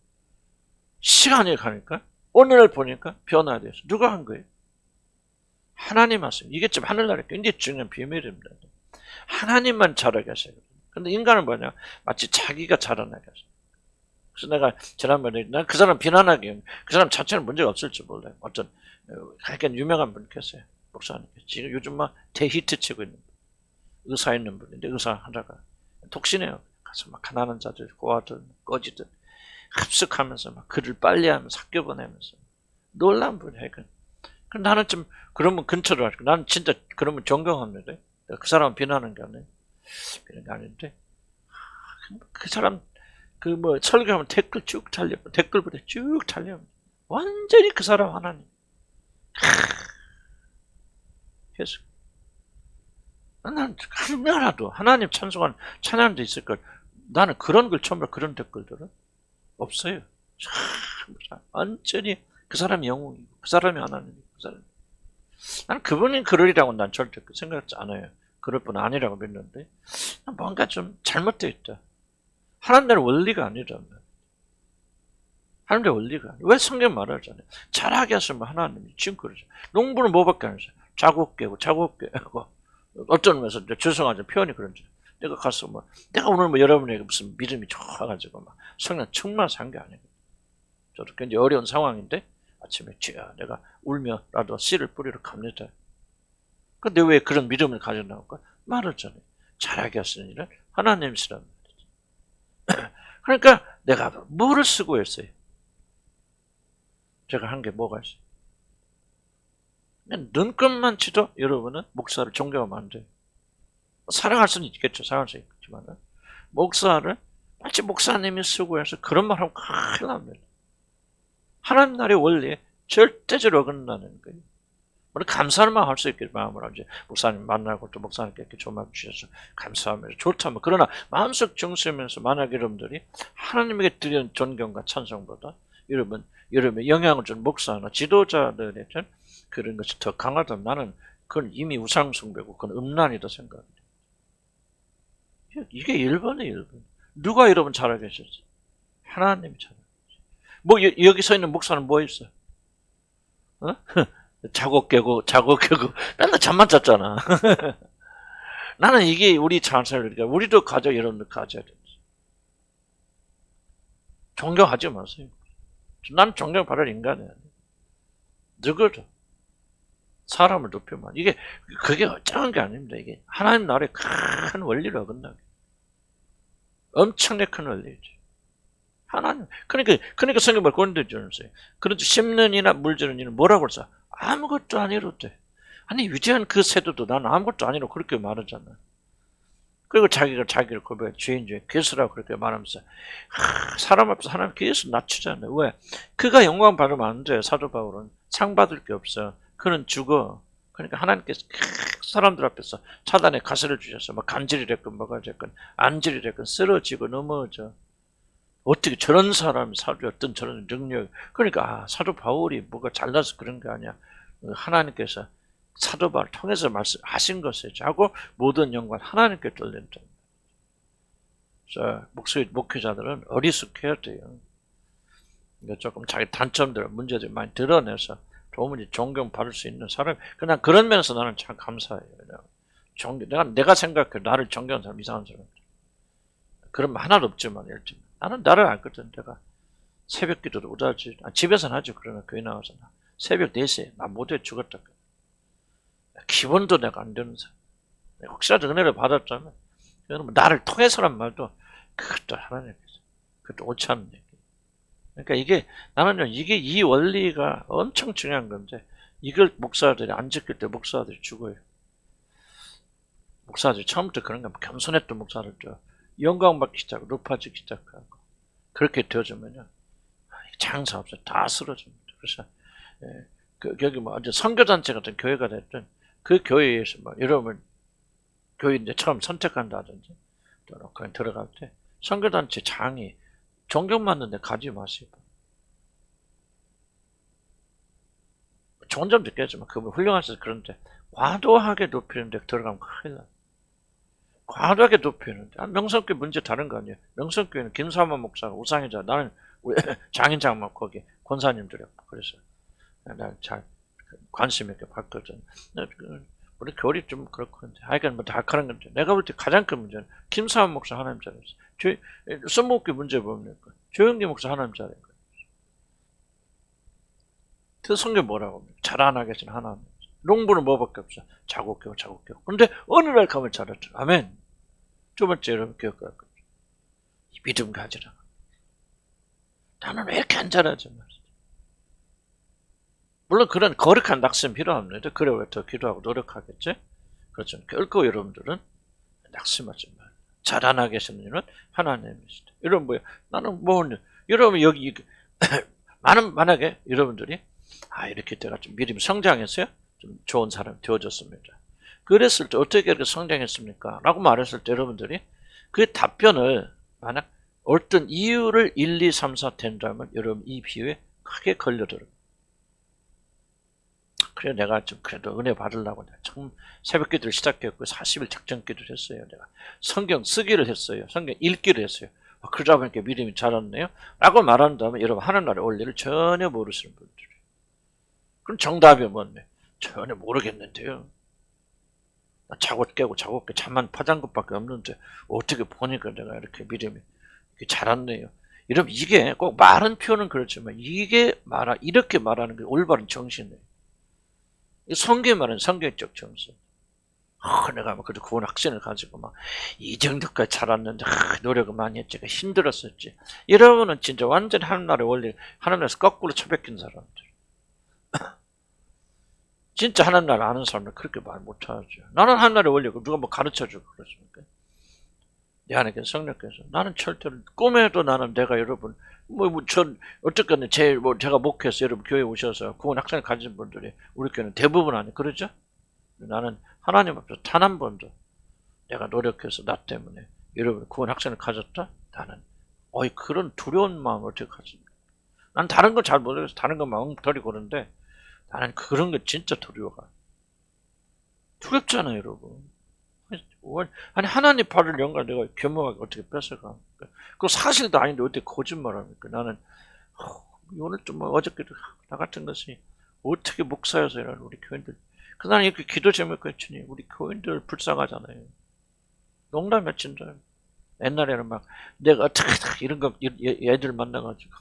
Speaker 1: 시간이 가니까 어느 날 보니까 변화돼서 누가 한 거예요? 하나님 하세요. 이게 좀 하늘나라에 굉장히 중요한 비밀입니다. 하나님만 자라게 하셔요. 근데 인간은 뭐냐? 마치 자기가 자라나게 하셔요. 그래서 내가 지난번에 난 그 사람 비난하기 그 사람 자체는 문제가 없을지 몰라요. 어떤 굉장히 유명한 분 계세요. 목사님. 지금 요즘 막 대히트 치고 있는 분. 의사 있는 분인데 의사 하다가 독신해요. 가서 막 가난한 자들 고아들 꺼지들 합숙하면서 막 글을 빨리하면서 학교 보내면서 놀라운 분이에요. 나는 좀 그런 분 근처로 가고 나는 진짜 그런 분 존경합니다. 그 사람 비난하는 게 아니에요. 그런 게 아닌데 그 사람 그 뭐 설교하면 댓글 쭉 달려 댓글부터 쭉 달려 완전히 그 사람 하나님 계속 나는 하나도 하나님 찬송하는 찬양도 있을 걸. 나는 그런 걸 처음 봐. 그런 댓글들은 없어요. 참 완전히 그 사람이 영웅이고 그 사람이 하나님이고 그 사람이. 나는 그분이 그러리라고 난 절대 생각하지 않아요. 그럴 뿐 아니라고 믿는데 뭔가 좀 잘못되어 있다. 하나님의 원리가 아니라면. 하나님의 원리가 아니라. 왜 성경 말하잖아요. 잘하게 하시면 하나님이 지금 그러죠. 농부는 뭐밖에 안 했어요. 자국 깨고 어떤 면에서 죄송하죠. 표현이 그런지. 내가 가서 내가 오늘 여러분에게 무슨 믿음이 좋아가지고 성령 충만해서 한 게 아니고. 저도 굉장히 어려운 상황인데 아침에 주야 내가 울며라도 씨를 뿌리러 갑니다. 근데 왜 그런 믿음을 가져 나올까? 말했잖아요. 잘하게 하시는 일은 하나님이시란 말이죠. 그러니까 내가 뭐를 쓰고 했어요? 제가 한 게 뭐가 있어요? 눈금만 치도 여러분은 목사를 존경하면 안 돼요. 사랑할 수는 있겠죠. 사랑할 수 있지만 목사를 마치 목사님이 수고해서 그런 말 하면 큰일 납니다. 하나님 나라의 원리에 절대적으로 어긋나는 거예요. 우리 감사를 할 수 있게 마음으로 이제 목사님 만나고 또 목사님께 이렇게 조망 주셔서 감사하면서 좋다면 그러나 마음속 중심에서 만약 여러분들이 하나님에게 드리는 존경과 찬송보다 여러분의 영향을 준 목사나 지도자들에 대한 그런 것이 더 강하다면 나는 그건 이미 우상숭배고 그건 음란이다 생각합니다. 이게 1번이에요. 1번. 누가 여러분 잘하게 하셨어요? 하나님이 잘하게 하셨어요. 여기 서 있는 목사는 뭐 있어요? 어? 자고 깨고 맨날 잠만 잤잖아. 나는 이게 우리 찬사니까 우리도 여러분들 가져야 됩니다. 존경하지 마세요. 나는 존경받을 인간이 아니에요. 누구도 사람을 높이면 그게 어쩌는 게 아닙니다. 이게 하나님 나라의 큰 원리를 어긋나게. 엄청나게 큰 원리죠. 하나님. 그러니까 성경 말 고린도에 주는세요. 그런데 심는 이나 물주는 이는 뭐라고 했어? 아무것도 아니로대. 아니 위대한 그 세도도 나는 아무것도 아니로 그렇게 말하잖아. 그리고 자기를 고백해 죄인 중에 괴수라고 그렇게 말하면서 사람 앞에서 하나님 괴수 낮추잖아요. 왜? 그가 영광 받으면 안 돼. 사도 바울은 상 받을 게 없어. 그는 죽어. 그러니까 하나님께서 사람들 앞에서 사단의 가시를 주셔서 간질이 됐건 뭐가 됐건 안질이 됐건 쓰러지고 넘어져. 어떻게 저런 사람이 사도였던 저런 능력. 그러니까 사도 바울이 뭐가 잘나서 그런 게 아니야. 하나님께서 사도 바울을 통해서 말씀하신 것이죠. 하고 모든 영광 하나님께 돌린다. 자, 목회자들은 어리숙해야 돼요. 조금 자기 단점들, 문제들 많이 드러내서 도무지 존경받을 수 있는 사람. 그냥 그런 면에서 나는 참 감사해요. 내가 생각해 나를 존경하는 사람 이상한 사람. 그런 말 하나도 없지만 나는 나를 알거든. 내가 새벽 기도도 못하지. 집에서는 하죠. 그러나 교회 나와서 새벽 4시에 나 못해 죽었다. 기본도 내가 안 되는 사람. 혹시라도 은혜를 받았다면 나를 통해서란 말도 그것도 하나님께서 그것도 옳지 않은 얘기. 그러니까 나는요 이 원리가 엄청 중요한 건데 이걸 목사들이 안 지킬 때 목사들이 죽어요. 목사들이 처음부터 그런 거 겸손했던 목사들도 영광받기 시작하고 높아지기 시작하고 그렇게 되어지면요 장사 없어요. 다 쓰러집니다. 그래서 여기 이제 선교단체 같은 교회가 됐든 그 교회에서 여러분 교회 이제 처음 선택한다든지 또 그냥 들어갈 때 선교단체 장이 존경받는데 가지 마세요. 좋은 점도 있겠지만 그분 훌륭하셔서 그런데 과도하게 높이는데 들어가면 큰일 나요. 과도하게 높이는데 명성교회 문제 다른 거 아니에요. 명성교회는 김사만 목사가 우상이자 나는 장인장만 거기 권사님들이었고 그래서 난 잘 관심 있게 봤거든. 우리 교리 좀 그렇고 하여간 다 그런 건데 내가 볼 때 가장 큰 문제는 김사만 목사 하나님 잘했어. 순목교 문제 보면 조영기 목사 하나님 잘한 거예요. 그 성경 뭐라고 합니까? 잘 안 하겠지만 하나님. 농부는 뭐밖에 없어. 자고 깨고. 근데 어느 날 가면 잘했죠. 아멘. 두 번째 여러분 기억할 거죠. 믿음 가지라. 나는 왜 이렇게 안 잘하지? 물론 그런 거룩한 낙심 필요합니다. 그래 왜 더 기도하고 노력하겠지? 그렇죠. 결코 여러분들은 낙심하지 마요. 잘 안 하게 하시는 일은 하나님이시다. 여러분 나는 여러분 여기 만약에 여러분들이 이렇게 내가 좀 믿음이 성장했어요. 좀 좋은 사람이 되어졌습니다. 그랬을 때 어떻게 이렇게 성장했습니까? 라고 말했을 때 여러분들이 그 답변을 만약 어떤 이유를 1, 2, 3, 4 된다면 여러분 이 비유에 크게 걸려들어요. 그래 내가 좀 그래도 은혜 받으려고 내가 처음 새벽기도를 시작했고 40일 작전기도를 했어요. 내가 성경 쓰기를 했어요. 성경 읽기를 했어요. 그러다 보니까 믿음이 자랐네요. 라고 말한 다음에 여러분 하늘나라의 원리를 전혀 모르시는 분들이 그럼 정답이 뭔데? 전혀 모르겠는데요. 자고 깨고 잠만 파잔 것밖에 없는데 어떻게 보니까 내가 이렇게 믿음이 이렇게 자랐네요. 여러분 이게 꼭 말은 표현은 그렇지만 이게 이렇게 말하는 게 올바른 정신이에요. 성경에 말하는 성경적 정신. 내가 그래도 구원 확신을 가지고 이 정도까지 자랐는데 노력을 많이 했지 힘들었었지. 여러분은 진짜 완전 하나님의 원리 하나님에서 거꾸로 처박힌 사람들. 진짜 하나님 나라 아는 사람은 그렇게 말 못하죠. 나는 하나님의 원리고 누가 가르쳐주고 그렇습니까? 내 안에 성령께서 나는 절대로 꿈에도 나는 내가 여러분 전 어쨌든 제가 목회해서 여러분 교회 오셔서 구원 학생을 가진 분들이 우리 교회는 대부분 아니 그러죠? 나는 하나님 앞에서 단 한 번도 내가 노력해서 나 때문에 여러분 구원 학생을 가졌다? 나는 그런 두려운 마음을 어떻게 가집니까? 난 다른 건 잘 모르겠어. 다른 건 엉터리 고는데 나는 그런 거 진짜 두려워가. 두렵잖아요, 여러분. 아니 하나님 팔을 영광 내가 겸허하게 어떻게 뺏어가? 그거 사실도 아닌데 어떻게 거짓말합니까? 나는 오늘 좀 어저께도 나 같은 것이 어떻게 목사여서 이런 우리 교인들. 나는 이렇게 기도 제목을 했더니 우리 교인들 불쌍하잖아요. 농담이야 진짜. 옛날에는 내가 어떻게 이런 거 애들 만나가지고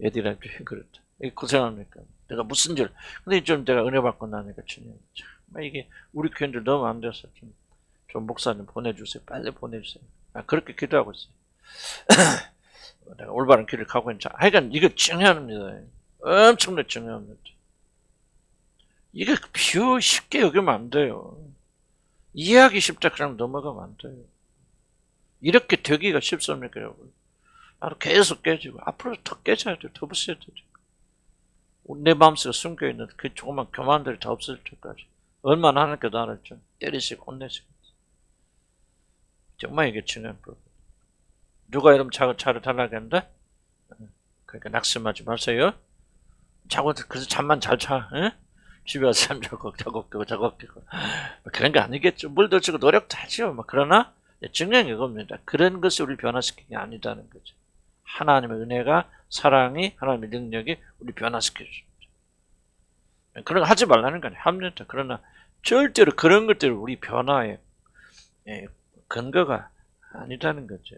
Speaker 1: 애들한테 그랬다. 고생합니까? 내가 무슨 줄. 근데 좀 내가 은혜 받고 나니까 주님 참 이게 우리 교인들 너무 안 돼서 좀 목사님 보내주세요. 빨리 보내주세요. 그렇게 기도하고 있어요. 내가 올바른 길을 가고 있는 하여간 이거 중요합니다. 엄청나게 중요합니다. 이게 쉽게 여기면 안 돼요. 이해하기 쉽다 그냥 넘어가면 안 돼요. 이렇게 되기가 쉽습니까 여러분? 나도 계속 깨지고 앞으로 더 깨져야 돼요. 더 부숴야 돼요. 내 마음속에 숨겨있는 그 조그만 교만들이 다 없을 때까지 얼마나 하나님께 나를 좀 때리시고 혼내시고 정말 이게 중요한 부분. 누가 여러분 차를 타라겠는데? 그러니까 낙심하지 마세요. 그래서 잠만 잘 차. 에? 집에 와서 잠 자고 깨고 그런 게 아니겠죠. 물도 주고 노력도 하죠. 그러나 중요한 게 이겁니다. 그런 것이 우리를 변화시키는 게 아니다는 거죠. 하나님의 은혜가 사랑이 하나님의 능력이 우리 변화시켜 줍니다. 그런 거 하지 말라는 거 아니에요. 합니다. 그러나 절대로 그런 것들이 우리 변화의 근거가 아니다는 거죠.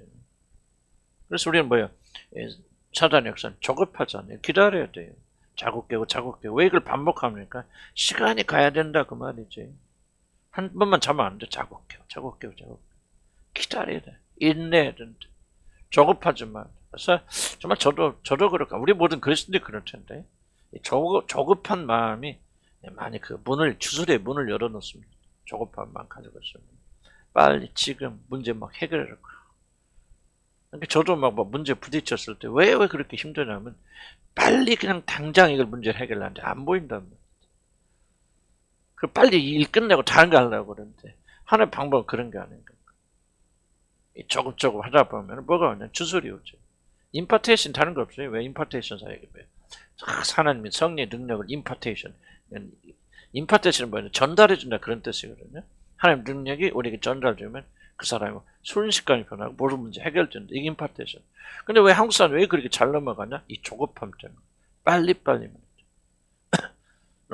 Speaker 1: 그래서 우리는 사단의 역사는 조급하잖아요. 기다려야 돼요. 자고 깨고 왜 이걸 반복합니까? 시간이 가야 된다 그 말이지. 한 번만 자면 안 돼. 자고 깨고 기다려야 돼. 인내해야 된다. 조급하지 마. 그래서 정말 저도 그렇고 우리 모든 그리스도인들이 그럴 텐데 조급한 마음이 많이 주술의 문을 열어놓습니다. 조급한 마음 가지고 있습니다. 빨리 지금 문제 해결하라고. 그러니까 저도 문제 부딪혔을 때 왜 그렇게 힘드냐면 빨리 그냥 당장 이걸 문제를 해결하는데 안 보인단 말이에요. 빨리 일 끝내고 다른 거 하려고 그러는데 하나의 방법은 그런 게 아닌가. 조금 하다 보면 뭐가 오냐 주술이 오죠. 임파테이션 다른 거 없어요. 왜 임파테이션 사역이 왜? 하나님의 성령의 능력을 임파테이션은 뭐냐 전달해준다 그런 뜻이거든요. 하나님 능력이 우리에게 전달되면 그 사람이 순식간에 변하고 모든 문제 해결된다. 이게 임파테이션. 근데 왜 한국 사람 왜 그렇게 잘 넘어가냐? 이 조급함 때문에. 빨리빨리.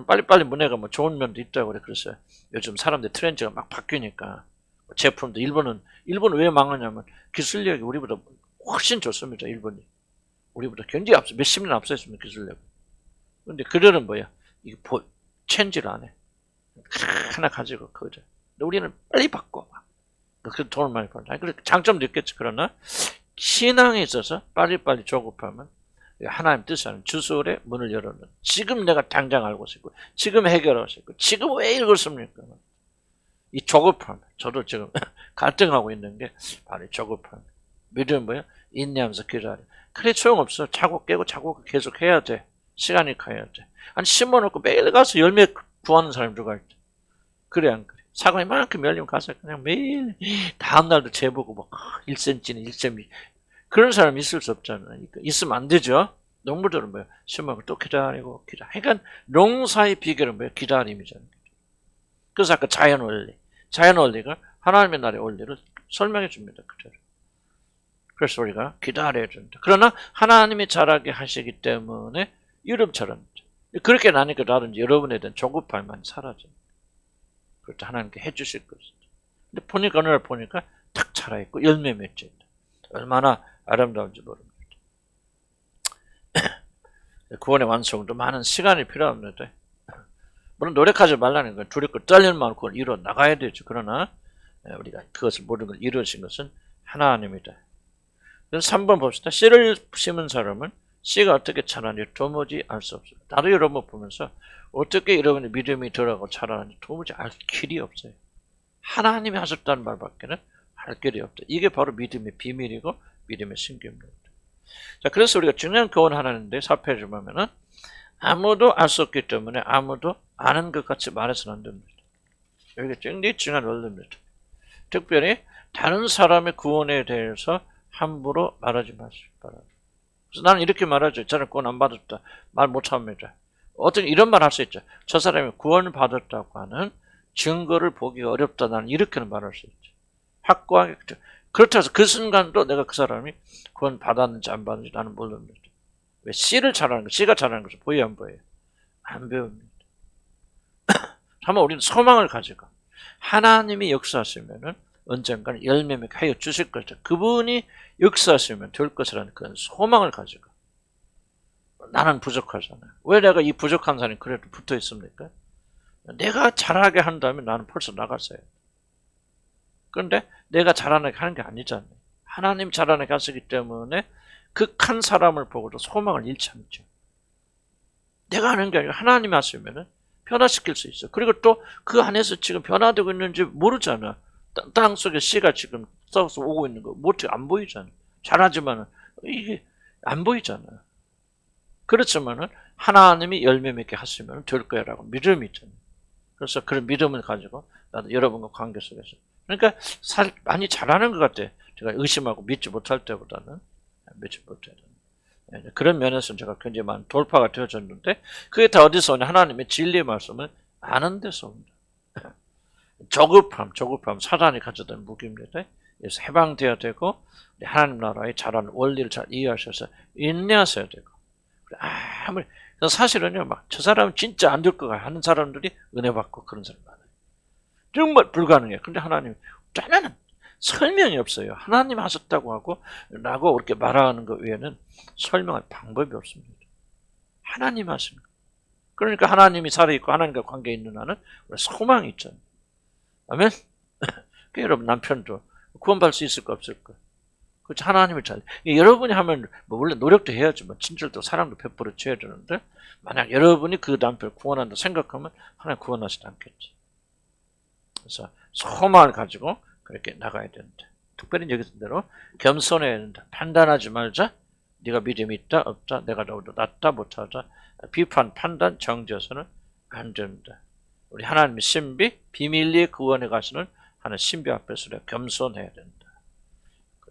Speaker 1: 빨리빨리 문제가 좋은 면도 있다고 그래. 그래서 요즘 사람들 트렌드가 막 바뀌니까 제품도 일본은 왜 망하냐면 기술력이 우리보다 훨씬 좋습니다. 일본이. 우리보다 굉장히 앞서 몇십 년 앞서 있습니다. 기술력. 근데 그들은 이거 체인지를 안 해. 하나 가지고 그거죠. 근데 우리는 빨리 바꿔. 그 돈을 많이 번다. 장점도 있겠지. 그러나 신앙에 있어서 빨리빨리 조급하면 하나님 뜻하는 주술의 문을 열어놓는 지금 내가 당장 알고 싶고 지금 해결하고 싶고 지금 왜 읽었습니까? 이 조급함. 저도 지금 갈등하고 있는 게 바로 조급함. 믿음은 뭐야? 인내하면서 기다려. 그래 소용없어. 자고 깨고 계속 해야 돼. 시간이 가야 돼. 아니 심어놓고 매일 가서 열매 구하는 사람이 누가 있대. 그래 안 그래? 사과 이만큼 열리면 가서 그냥 매일 다음날도 재보고 뭐 1cm는 1cm 그런 사람이 있을 수 없잖아요. 그러니까 있으면 안 되죠. 농부들은 뭐야? 수확을 또 기다리고 그러니까 농사의 비결은 뭐야? 기다림이잖아요. 그래서 아까 자연 원리가 하나님의 나라의 원리를 설명해 줍니다. 그대로. 그래서 우리가 기다려야 된다. 그러나 하나님이 잘하게 하시기 때문에 이름처럼 그렇게 나니까 나는 여러분에 대한 조급함이 많이 사라져요. 그렇다 하나님께 해주실 것이다. 근데 보니까 어느 날 보니까 탁 자라있고 열매 맺혀 있다. 얼마나 아름다운지 모릅니다. 구원의 완성도 많은 시간이 필요합니다. 물론 노력하지 말라는 건 두렵고 떨릴 만큼 그걸 이루어 나가야 되죠. 그러나 우리가 그것을 모든 걸 이루어진 것은 하나님이다. 그래서 3번 봅시다. 씨를 심은 사람은 씨가 어떻게 자라는지 도무지 알 수 없어요. 나도 여러분 보면서 어떻게 여러분의 믿음이 들어가고 자라는지 도무지 알 길이 없어요. 하나님이 하셨다는 말밖에는 할 길이 없다. 이게 바로 믿음의 비밀이고 믿음의 신기입니다. 자, 그래서 우리가 중요한 교훈 하나인데 4페이지 보면은 아무도 알 수 없기 때문에 아무도 아는 것 같이 말해서는 안 됩니다. 여기가 굉장히 중요한 원리입니다. 특별히 다른 사람의 구원에 대해서 함부로 말하지 마시기 바랍니다. 그래서 나는 이렇게 말하죠. 저는 구원 안 받았다. 말 못합니다. 어떤 이런 말 할 수 있죠. 저 사람이 구원을 받았다고 하는 증거를 보기가 어렵다. 나는 이렇게는 말할 수 있죠. 확고하게. 그렇다고 해서 그 순간도 내가 그 사람이 구원 받았는지 안 받았는지 나는 모릅니다. 왜 씨를 잘하는 거, 씨가 잘하는 것을 보여요, 안 보여요? 안 배웁니다. 한번 우리는 소망을 가지고 하나님이 역사하시면은 언젠가는 열매를 하여 주실 것이다. 그분이 역사하시면 될 것이라는 그런 소망을 가지고 나는 부족하잖아요. 왜 내가 이 부족한 사람이 그래도 붙어 있습니까? 내가 잘하게 한다면 나는 벌써 나갔어요. 그런데 내가 잘하게 하는 게 아니잖아요. 하나님 잘하게 하시기 때문에 극한 사람을 보고도 소망을 잃지 않죠. 내가 하는 게 아니라 하나님이 하시면은 변화시킬 수 있어. 그리고 또 그 안에서 지금 변화되고 있는지 모르잖아. 땅 속에 씨가 지금 썩어서 오고 있는 거 뭐 어떻게 안 보이잖아. 잘하지만은 이게 안 보이잖아. 그렇지만은 하나님이 열매 맺게 하시면 될 거야라고 믿음이 있잖아요. 그래서 그런 믿음을 가지고 나도 여러분과 관계 속에서 그러니까 많이 잘하는 것 같아. 제가 의심하고 믿지 못할 때보다는 믿지 못해야 되는 그런 면에서 제가 굉장히 많은 돌파가 되어졌는데 그게 다 어디서 오냐? 하나님의 진리의 말씀을 아는 데서 옵니다. 조급함 사단이 가져다 무기입니다. 그래서 해방되어야 되고 하나님 나라의 잘하는 원리를 잘 이해하셔서 인내하셔야 되고 아무리 사실은요 막 저 사람은 진짜 안 될 것 같아 하는 사람들이 은혜 받고 그런 사람 많아요. 정말 불가능해. 근데 하나님 짜면은 설명이 없어요. 하나님 하셨다고 하고 라고 그렇게 말하는 것 외에는 설명할 방법이 없습니다. 하나님 하십니다. 그러니까 하나님이 살아있고 하나님과 관계 있는 한은 소망이 있잖아요. 아멘? 여러분 남편도 구원받을 수 있을까 없을까? 그렇지 하나님을 잘 여러분이 하면 뭐 원래 노력도 해야지만 친절도 사랑도 베풀어 줘야 되는데 만약 여러분이 그 남편을 구원한다 생각하면 하나님 구원하시지 않겠지. 그래서 소망을 가지고 그렇게 나가야 된다. 특별히 여기 쓴 대로 겸손해야 된다. 판단하지 말자. 네가 믿음이 있다 없다. 내가 너보다 낫다 못하다. 비판 판단 정죄해서는 안 된다. 우리 하나님의 신비 비밀리에 구원에 가시는 하나님 신비 앞에서 우리가 겸손해야 된다.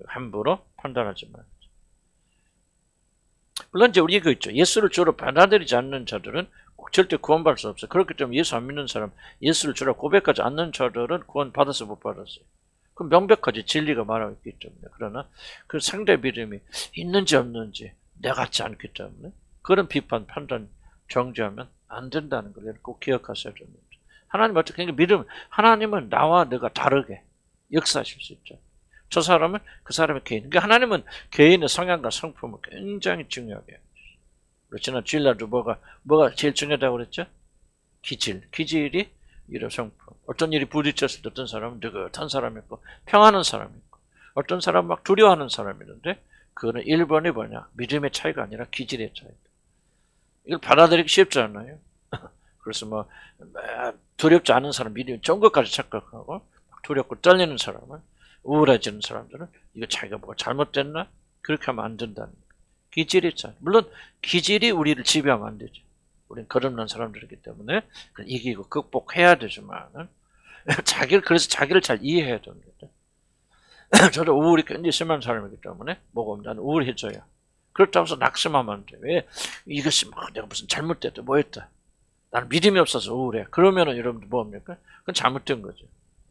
Speaker 1: 함부로 판단하지 말자. 물론 이제 우리 이거 있죠. 예수를 주로 받아들이지 않는 자들은 절대 구원받을 수 없어요. 그렇기 때문에 예수 안 믿는 사람, 예수를 주로 고백하지 않는 자들은 구원 받았어 못 받았어요. 그럼 명백하지 진리가 말하고 있기 때문에. 그러나 그 상대 믿음이 있는지 없는지 내 같지 않기 때문에 그런 비판, 판단, 정죄하면 안 된다는 걸 꼭 기억하셔야 됩니다. 하나님 어떻게 믿음, 하나님은 나와 내가 다르게 역사하실 수 있죠. 저 사람은 그 사람의 개인. 그러니까 하나님은 개인의 성향과 성품을 굉장히 중요하게 해요. 지난 주일날도 뭐가 제일 중요하다고 그랬죠? 기질이 이런 성품. 어떤 일이 부딪혔을 때 어떤 사람은 느긋한 사람이 있고 평안한 사람이 있고 어떤 사람은 막 두려워하는 사람이 있는데 그거는 1번이 뭐냐? 믿음의 차이가 아니라 기질의 차이다. 이걸 받아들이기 쉽지 않아요. 그래서 뭐 두렵지 않은 사람 믿음이 좋은 것까지 착각하고 두렵고 떨리는 사람은 우울해지는 사람들은 이거 자기가 뭐가 잘못됐나? 그렇게 하면 안 된다는 거예요. 기질이 차이. 물론 기질이 우리를 지배하면 안 되죠. 우리는 거듭난 사람들이기 때문에 이기고 극복해야 되지만은 그래서 자기를 잘 이해해야 됩니다. 저도 우울이 굉장히 심한 사람이기 때문에 뭐가 나는 우울해져요. 그렇다고 해서 낙심하면 안 돼. 왜? 이것이 막 내가 무슨 잘못됐다, 뭐 했다. 나는 믿음이 없어서 우울해. 그러면은 여러분들 뭡니까? 그건 잘못된 거죠.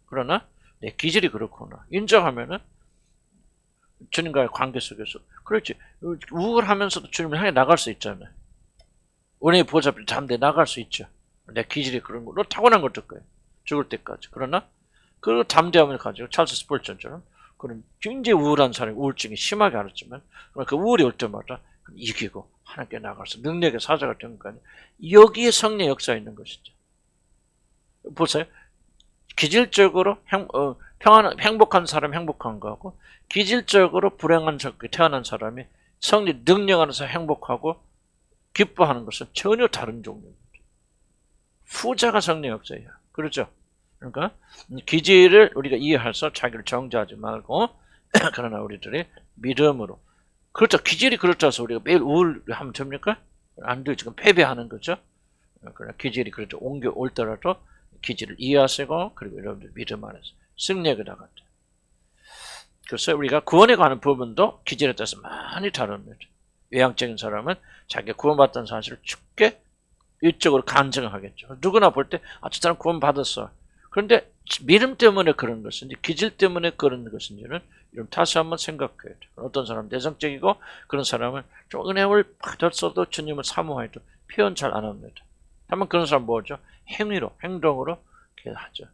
Speaker 1: 그러나 내 기질이 그렇구나. 인정하면은 주님과의 관계 속에서 그렇지. 우울하면서도 주님을 향해 나갈 수 있잖아요. 은혜의 보좌 앞에 잠대 나갈 수 있죠. 내 기질이 그런 거. 너 타고난 것도 거예요. 죽을 때까지. 그러나 그 담대함을 가지고 찰스 스펄전처럼 그런 굉장히 우울한 사람이 우울증이 심하게 앓았지만 그 우울이 올 때마다 이기고 하나님께 나가서 능력의 사자가 된 거 아니에요. 여기에 성령의 역사가 있는 것이죠. 보세요. 기질적으로 행복한 사람이 행복한 거하고 기질적으로 불행한 태어난 사람이 성령 능력 안에서 행복하고 기뻐하는 것은 전혀 다른 종류입니다. 후자가 성령의 역사예요. 그렇죠? 그러니까 기질을 우리가 이해해서 자기를 정죄하지 말고 그러나 우리들이 믿음으로 그렇죠. 기질이 그렇다 해서 우리가 매일 우울하면 됩니까? 안 돼요. 지금 패배하는 거죠. 그러나 기질이 그렇죠. 올 때라도 기질을 이해하시고 그리고 여러분들 믿음 안에서 승리하게 나간다. 그래서 우리가 구원에 관한 부분도 기질에 따라서 많이 다릅니다. 외향적인 사람은 자기가 구원받던 사실을 쉽게 일적으로 간증하겠죠. 누구나 볼 때 저 사람 구원받았어. 그런데 믿음 때문에 그런 것인지 기질 때문에 그런 것인지는 다시 한번 생각해야 돼요. 어떤 사람은 내성적이고 그런 사람은 좀 은혜를 받았어도 주님을 사모해도 표현 잘 안 합니다. 한번 그런 사람 뭐죠? 행동으로 이렇게 하죠.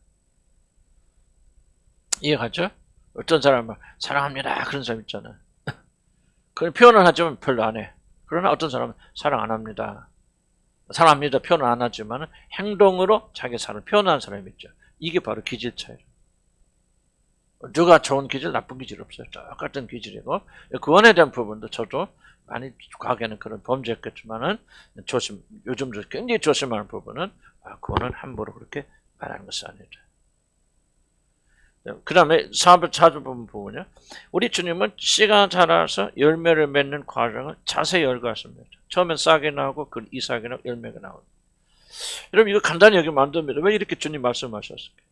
Speaker 1: 이해가죠? 어떤 사람은 사랑합니다 그런 사람 있잖아요. 그 표현을 하지만 별로 안 해. 그러나 어떤 사람은 사랑 안 합니다. 사랑합니다 표현을 안 하지만 행동으로 자기 사랑을 표현하는 사람이 있죠. 이게 바로 기질 차이예요. 누가 좋은 기질, 나쁜 기질 없어요. 똑같은 기질이고 구원에 대한 부분도 저도 많이 과거에는 그런 범죄했겠지만은 요즘도 굉장히 조심하는 부분은 구원은 함부로 그렇게 말하는 것이 아니다. 그 다음에 4번 부분이요. 우리 주님은 씨가 자라서 열매를 맺는 과정을 자세히 열거하십니다. 처음엔 싹이 나고 그 이삭이 나고 열매가 나옵니다. 여러분 이거 간단히 여기 만듭니다. 왜 이렇게 주님 말씀하셨을까요?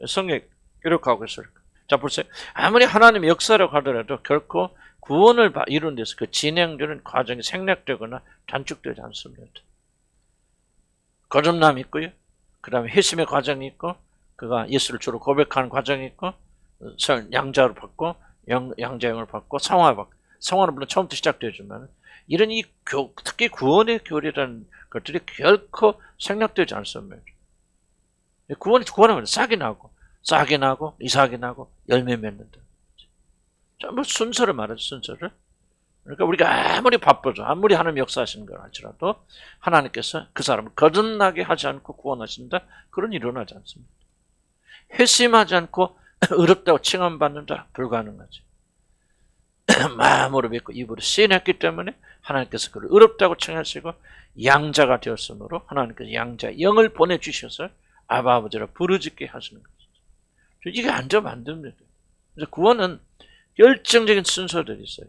Speaker 1: 성경 기록하고 있을까요? 자 보세요. 아무리 하나님의 역사라고 하더라도 결코 구원을 이루는 데서 그 진행되는 과정이 생략되거나 단축되지 않습니다. 거듭남이 있고요. 그 다음에 회심의 과정이 있고 그가 예수를 주로 고백하는 과정이 있고 양자로 받고 양자형을 받고 성화를 받고 성화는 물론 처음부터 시작되지만 이런 특히 구원의 교리라는 것들이 결코 생략되지 않습니다. 구원하면 싹이 나고 이삭이 나고 열매 맺는다. 전부 순서를 말하죠. 순서를. 그러니까 우리가 아무리 바쁘죠. 아무리 하나님 역사하시는 걸 할지라도 하나님께서 그 사람을 거듭나게 하지 않고 구원하신다. 그런 일이 일어나지 않습니다. 회심하지 않고 어렵다고 칭함받는다. 불가능하지. 마음으로 믿고 입으로 시인했기 때문에 하나님께서 그를 어렵다고 칭하시고 양자가 되었으므로 하나님께서 양자 영을 보내주셔서 아바 아버지라 부르짖게 하시는 거죠. 이게 안 되면 안 됩니다. 그래서 구원은 결정적인 순서들이 있어요.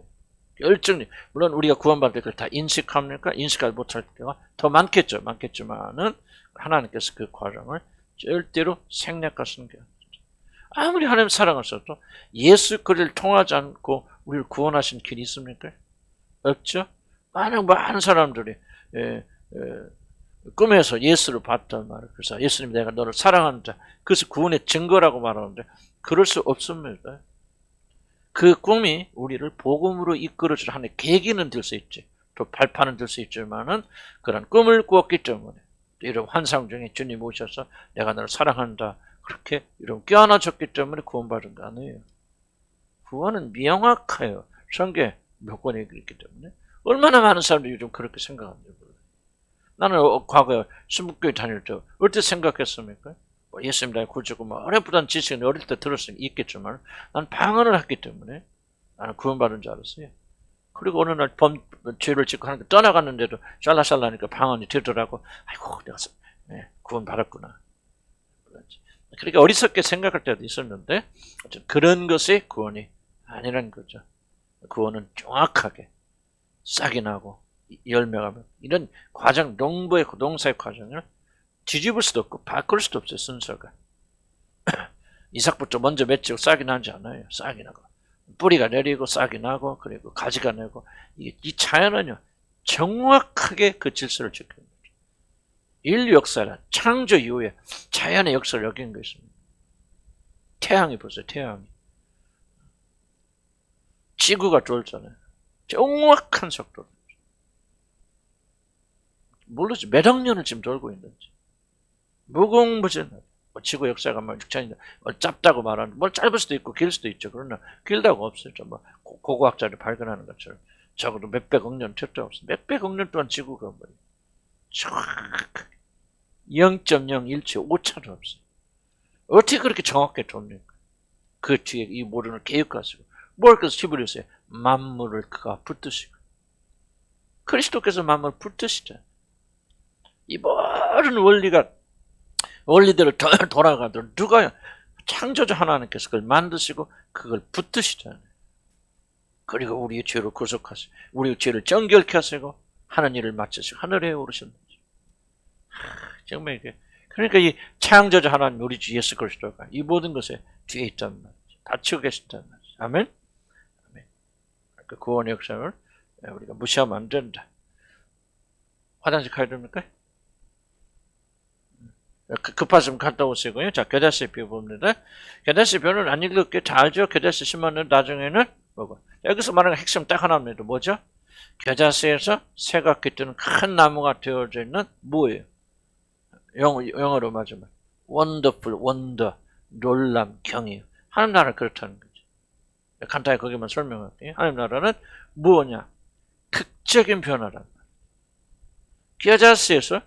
Speaker 1: 물론 우리가 구원받을 때 그걸 다 인식합니까? 인식하지 못할 때가 더 많겠지만은 하나님께서 그 과정을 절대로 생략하시는 게 아니죠. 아무리 하나님 사랑하셔도 예수 그리스도를 통하지 않고 우리를 구원하신 길이 있습니까? 없죠. 많은 사람들이 꿈에서 예수를 봤단 말이에요. 그래서 예수님 내가 너를 사랑한다. 그것이 구원의 증거라고 말하는데 그럴 수 없습니다. 그 꿈이 우리를 복음으로 이끌어줄 하나의 계기는 될 수 있지. 또 발판은 될 수 있지만은 그런 꿈을 꾸었기 때문에 이런 환상 중에 주님 오셔서 내가 너를 사랑한다. 그렇게 이런 껴안아줬기 때문에 구원받은 거 아니에요. 구원은 명확해요. 성경 몇 권에 있기 때문에. 얼마나 많은 사람들이 요즘 그렇게 생각하는지 몰라요. 나는 과거에 순복교회 다닐 때 어떻게 생각했습니까? 예수님 나의 구주고 어렵다는 지식은 어릴 때 들을 수 있겠지만 난 방언을 했기 때문에 나는 구원받은 줄 알았어요. 그리고 어느 날 죄를 짓고 하나님께 떠나갔는데도 샬라샬라니까 방언이 되더라고. 아이고 내가 구원받았구나. 그러니까 어리석게 생각할 때도 있었는데 그런 것이 구원이 아니라는 거죠. 구원은 정확하게 싹이 나고 열매가 이런 과정 농사의 과정을 뒤집을 수도 없고 바꿀 수도 없어요. 순서가. 이삭부터 먼저 맺히고 싹이 나지 않아요. 싹이 나고 뿌리가 내리고 싹이 나고 그리고 가지가 내고 이 자연은요 정확하게 그 질서를 지킵니다. 인류 역사는 창조 이후에 자연의 역사를 여긴 것입니다. 태양이 보세요. 태양이 지구가 돌잖아요. 정확한 속도로. 모르지 몇 억 년을 지금 돌고 있는지. 무궁무진하게. 지구 역사가 뭐 6천년 짧다고 말하는 뭘 짧을 수도 있고 길 수도 있죠. 그러나 길다고 없어요. 뭐 고고학자들이 발견하는 것처럼 적어도 몇백억 년 절대 없어요. 몇백억 년 동안 지구가 뭐 정확하게 0.017 오차도 없어요. 어떻게 그렇게 정확하게 돕니까? 그 뒤에 이 모든을 계획하시고 뭘 그래서 히브리서에 만물을 그가 붙드시고 그리스도께서 만물을 붙드시잖아요. 이 모든 원리대로 돌아가도록 누가 창조주 하나님께서 그걸 만드시고 그걸 붙드시잖아요. 그리고 우리의 죄를 구속하시고 우리의 죄를 정결케 하시고 하는 일을 마치시고 하늘에 오르셨는지. 정말 이게 그러니까 이 창조주 하나님 우리 주 예수 그리스도가 이 모든 것에 뒤에 있단 말이죠. 다치고 계시단 말이죠. 아멘. 아멘. 그 구원의 역사를 우리가 무시하면 안 된다. 화장실 가야 됩니까? 급하시면 갔다 오시고요. 자, 겨자씨 표 봅니다. 겨자씨 표는 안 읽을게 다 알죠? 겨자씨 심으면 나중에는 뭐고? 여기서 말하는 핵심 딱 하나입니다. 뭐죠? 겨자씨에서 새각기 뜨는 큰 나무가 되어져 있는 뭐예요? 영어로 맞으면 wonderful, wonder, 놀람, 경이에요. 하나님 나라 그렇다는 거죠. 간단히 거기만 설명할게요. 하나님 나라는 뭐냐? 극적인 변화란 말이에요. 겨자씨에서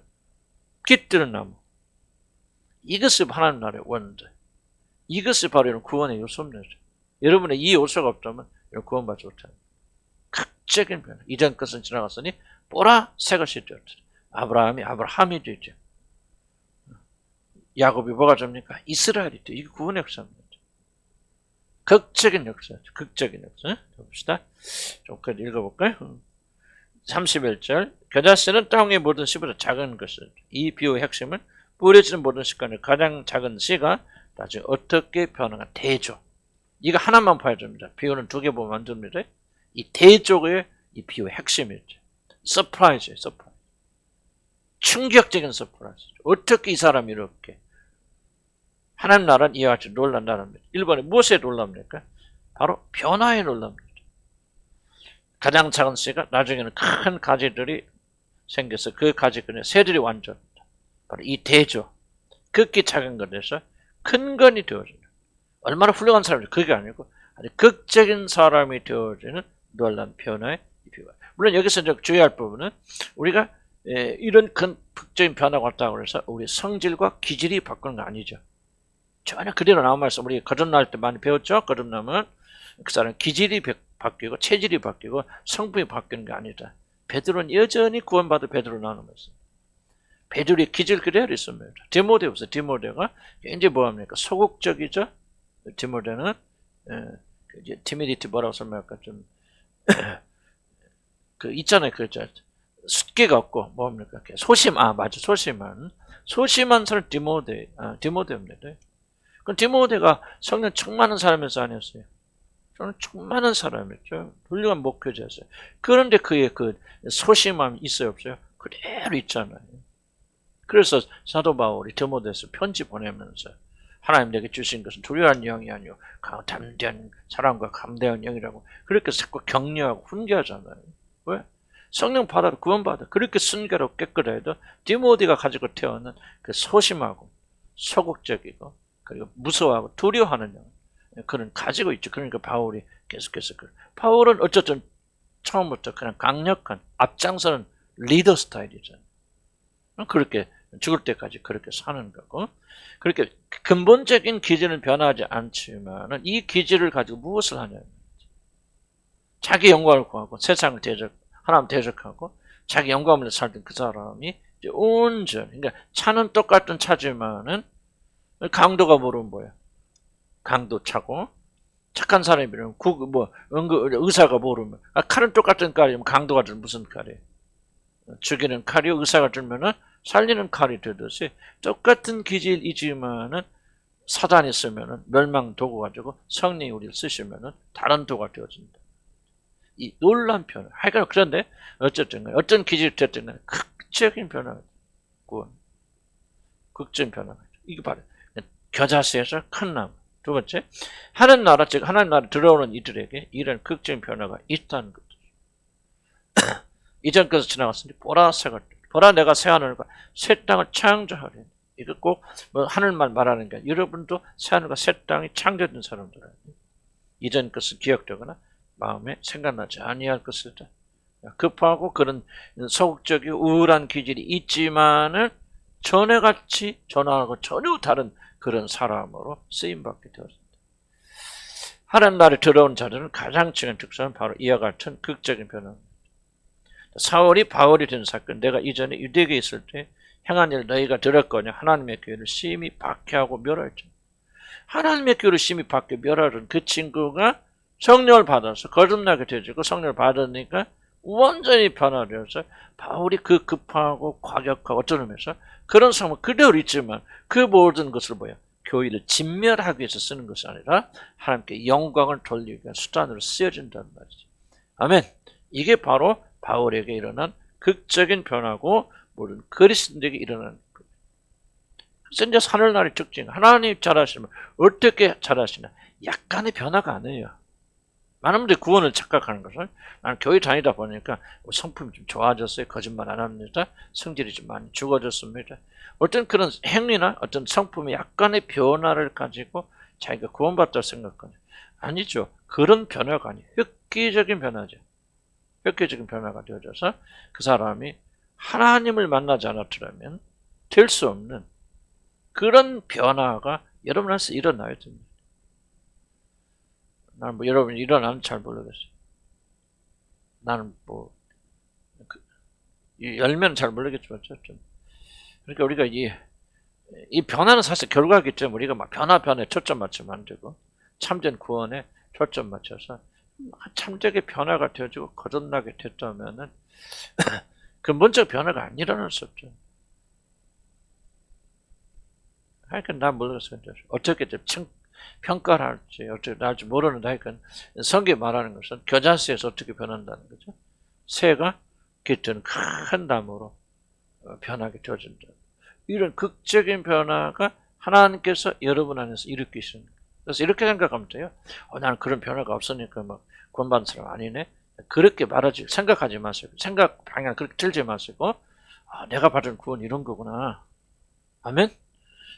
Speaker 1: 깃드는 나무. 이것이 하나님 나라의 원대. 이것이 바로 구원의 요소입니다. 여러분의 이 요소가 없다면 구원받지 못합니다. 극적인 변화. 이전 것은 지나갔으니 보라 새 것이 되었더라. 아브라함이 되죠. 야곱이 뭐가 됩니까? 이스라엘이 돼. 이게 구원의 역사입니다. 극적인 역사죠. 극적인 역사. 봅시다. 조금 읽어볼까요? 31절. 겨자씨는 땅의 모든 씨보다 작은 것을. 이 비유의 핵심은 뿌려지는 모든 씨간의 가장 작은 씨가 나중에 어떻게 변화가 대조. 이거 하나만 봐야 됩니다. 비유는 두 개 보면 안 됩니다. 이 대조의 이 비유의 핵심이죠. 서프라이즈예요. 서프라이즈. 충격적인 서프라이즈. 어떻게 이 사람이 이렇게 하나님 나라는 이와 같이 놀란 나라입니다. 1번에 무엇에 놀랍니까? 바로 변화에 놀랍니다. 가장 작은 씨가 나중에는 큰 가지들이 생겨서 그 가지근에 새들이 완전합니다. 바로 이 대조. 극히 작은 것에서 큰 건이 되어지는 얼마나 훌륭한 사람인지 그게 아니고 아주 극적인 사람이 되어지는 놀란 변화의 비유가. 물론 여기서 주의할 부분은 우리가 이런 큰 극적인 변화가 왔다고 해서 우리 성질과 기질이 바꾸는 거 아니죠. 전혀 그대로 나온 말씀 우리 거듭날 때 많이 배웠죠. 거듭나면 그 사람 기질이 바뀌고 체질이 바뀌고 성품이 바뀌는 게 아니다. 베드로는 여전히 구원받은 베드로 나오는 말씀. 베드로의 기질 그대로 있습니다. 디모데우스 디모데가 이제 뭐합니까? 소극적이죠. 디모데는 티미디티 뭐라고 설명할까 좀 그 있잖아요. 그죠. 숫기가 없고 뭡니까? 소심한 사람 디모데입니다. 그럼 디모데가 성령 충만한 사람이었어 아니었어요? 저는 충만한 사람이었죠. 훌륭한 목회자였어요. 그런데 그의 그 소심함이 있어요 없어요? 그대로 있잖아요. 그래서 사도 바울이 디모데에서 편지 보내면서 하나님 내게 주신 것은 두려운 영이 아니요 담대한 사랑과 감대한 영이라고 그렇게 자꾸 격려하고 훈계하잖아요. 왜? 성령 받아도 구원받아 그렇게 순결하고 깨끗해도 디모데가 가지고 태어난 그 소심하고 소극적이고 그리고 무서워하고 두려워하는 영 그런 가지고 있죠. 그러니까 바울이 계속해서 바울은 어쨌든 처음부터 그냥 강력한 앞장서는 리더 스타일이잖아요. 그렇게 죽을 때까지 그렇게 사는 거고 그렇게 근본적인 기질은 변하지 않지만 이 기질을 가지고 무엇을 하냐면 자기 영광을 구하고 세상을 하나님 대적하고 자기 영광을 살던 그 사람이 이제 온전 그러니까 차는 똑같은 차지만은 강도가 모르면 뭐야? 강도 차고 착한 사람이면 의사가 모르면 칼은 똑같은 칼이면 강도가 들 무슨 칼이에요? 죽이는 칼이요 의사가 들면은 살리는 칼이 되듯이 똑같은 기질이지만은 사단이 쓰면은 멸망 도구 가지고 성령이 우리를 쓰시면은 다른 도구가 되어진다. 이 놀란 변화. 하여간 그런데 어쨌든 어떤 기질이 됐든 간에 극적인 변화가 구원. 극적인 변화가 이게 바로 겨자씨에서 큰 나무. 두 번째, 하나님 나라 즉 하나님 나라 들어오는 이들에게 이런 극적인 변화가 있다는 것. 이전 것을 지나갔으니 보라 새가 보라 내가 새 하늘과 새 땅을 창조하리니. 이거 꼭 뭐 하늘만 말하는 게 아니라 여러분도 새 하늘과 새 땅이 창조된 사람들은 이전 것을 기억되거나 마음에 생각나지 아니할 것이다. 급하고 그런 소극적이고 우울한 기질이 있지만은 전에같이 전하고 전혀 다른 그런 사람으로 쓰임받게 되었습니다. 하나님 나라에 들어온 자들은 가장 중요한 특성은 바로 이와 같은 극적인 변화입니다. 사울이 바울이 된 사건, 내가 이전에 유대교에 있을 때 행한 일 너희가 들었거냐. 하나님의 교회를 심히 박해하고 멸하였죠. 하나님의 교회를 심히 박해 멸하던 그 친구가 성령을 받아서 거듭나게 되어지고 성령을 받으니까 완전히 변화되어서 바울이 그 급하고 과격하고 어떤 의미에서 그런 상황은 그대로 있지만 그 모든 것을 뭐야? 교회를 진멸하기 위해서 쓰는 것이 아니라 하나님께 영광을 돌리기 위한 수단으로 쓰여진다는 말이죠. 아멘. 이게 바로 바울에게 일어난 극적인 변화고 모든 그리스도인에게 일어난 거예요. 그래서 이제 하늘나라의 특징, 하나님 잘하시면 어떻게 잘하시나? 약간의 변화가 아니에요. 많은 분들이 구원을 착각하는 것은 나는 교회 다니다 보니까 성품이 좀 좋아졌어요. 거짓말 안 합니다. 성질이 좀 많이 죽어졌습니다. 어떤 그런 행위나 어떤 성품의 약간의 변화를 가지고 자기가 구원받다고 생각하냐? 아니죠. 그런 변화가 아니에요. 획기적인 변화죠. 획기적인 변화가 되어져서 그 사람이 하나님을 만나지 않았더라면 될 수 없는 그런 변화가 여러분한테 일어나야 됩니다. 나는 뭐 여러분 일어나는 잘 모르겠어요. 나는 뭐 열면 잘 모르겠지만 좀 그러니까 우리가 이 변화는 사실 결과이기 때문에 우리가 막 변화에 초점 맞추면 안 되고 참된 구원에 초점 맞춰서 참되게 변화가 되어지고 거듭나게 됐다면은 근본적 변화가 안 일어날 수 없죠. 하여간 난 모르겠어요. 어떻게 평가를 할지 어떻게 할지 모르는데 하여간 성경이 말하는 것은 겨자씨에서 어떻게 변한다는 거죠. 새가 깃든 큰 나무로 변하게 되어진다. 이런 극적인 변화가 하나님께서 여러분 안에서 일으키시는 거예요. 그래서 이렇게 생각하면 돼요. 나는 그런 변화가 없으니까 막 구원받은 사람 아니네. 그렇게 생각하지 마시고 생각 방향 그렇게 틀지 마시고 내가 받은 구원 이런 거구나. 아멘.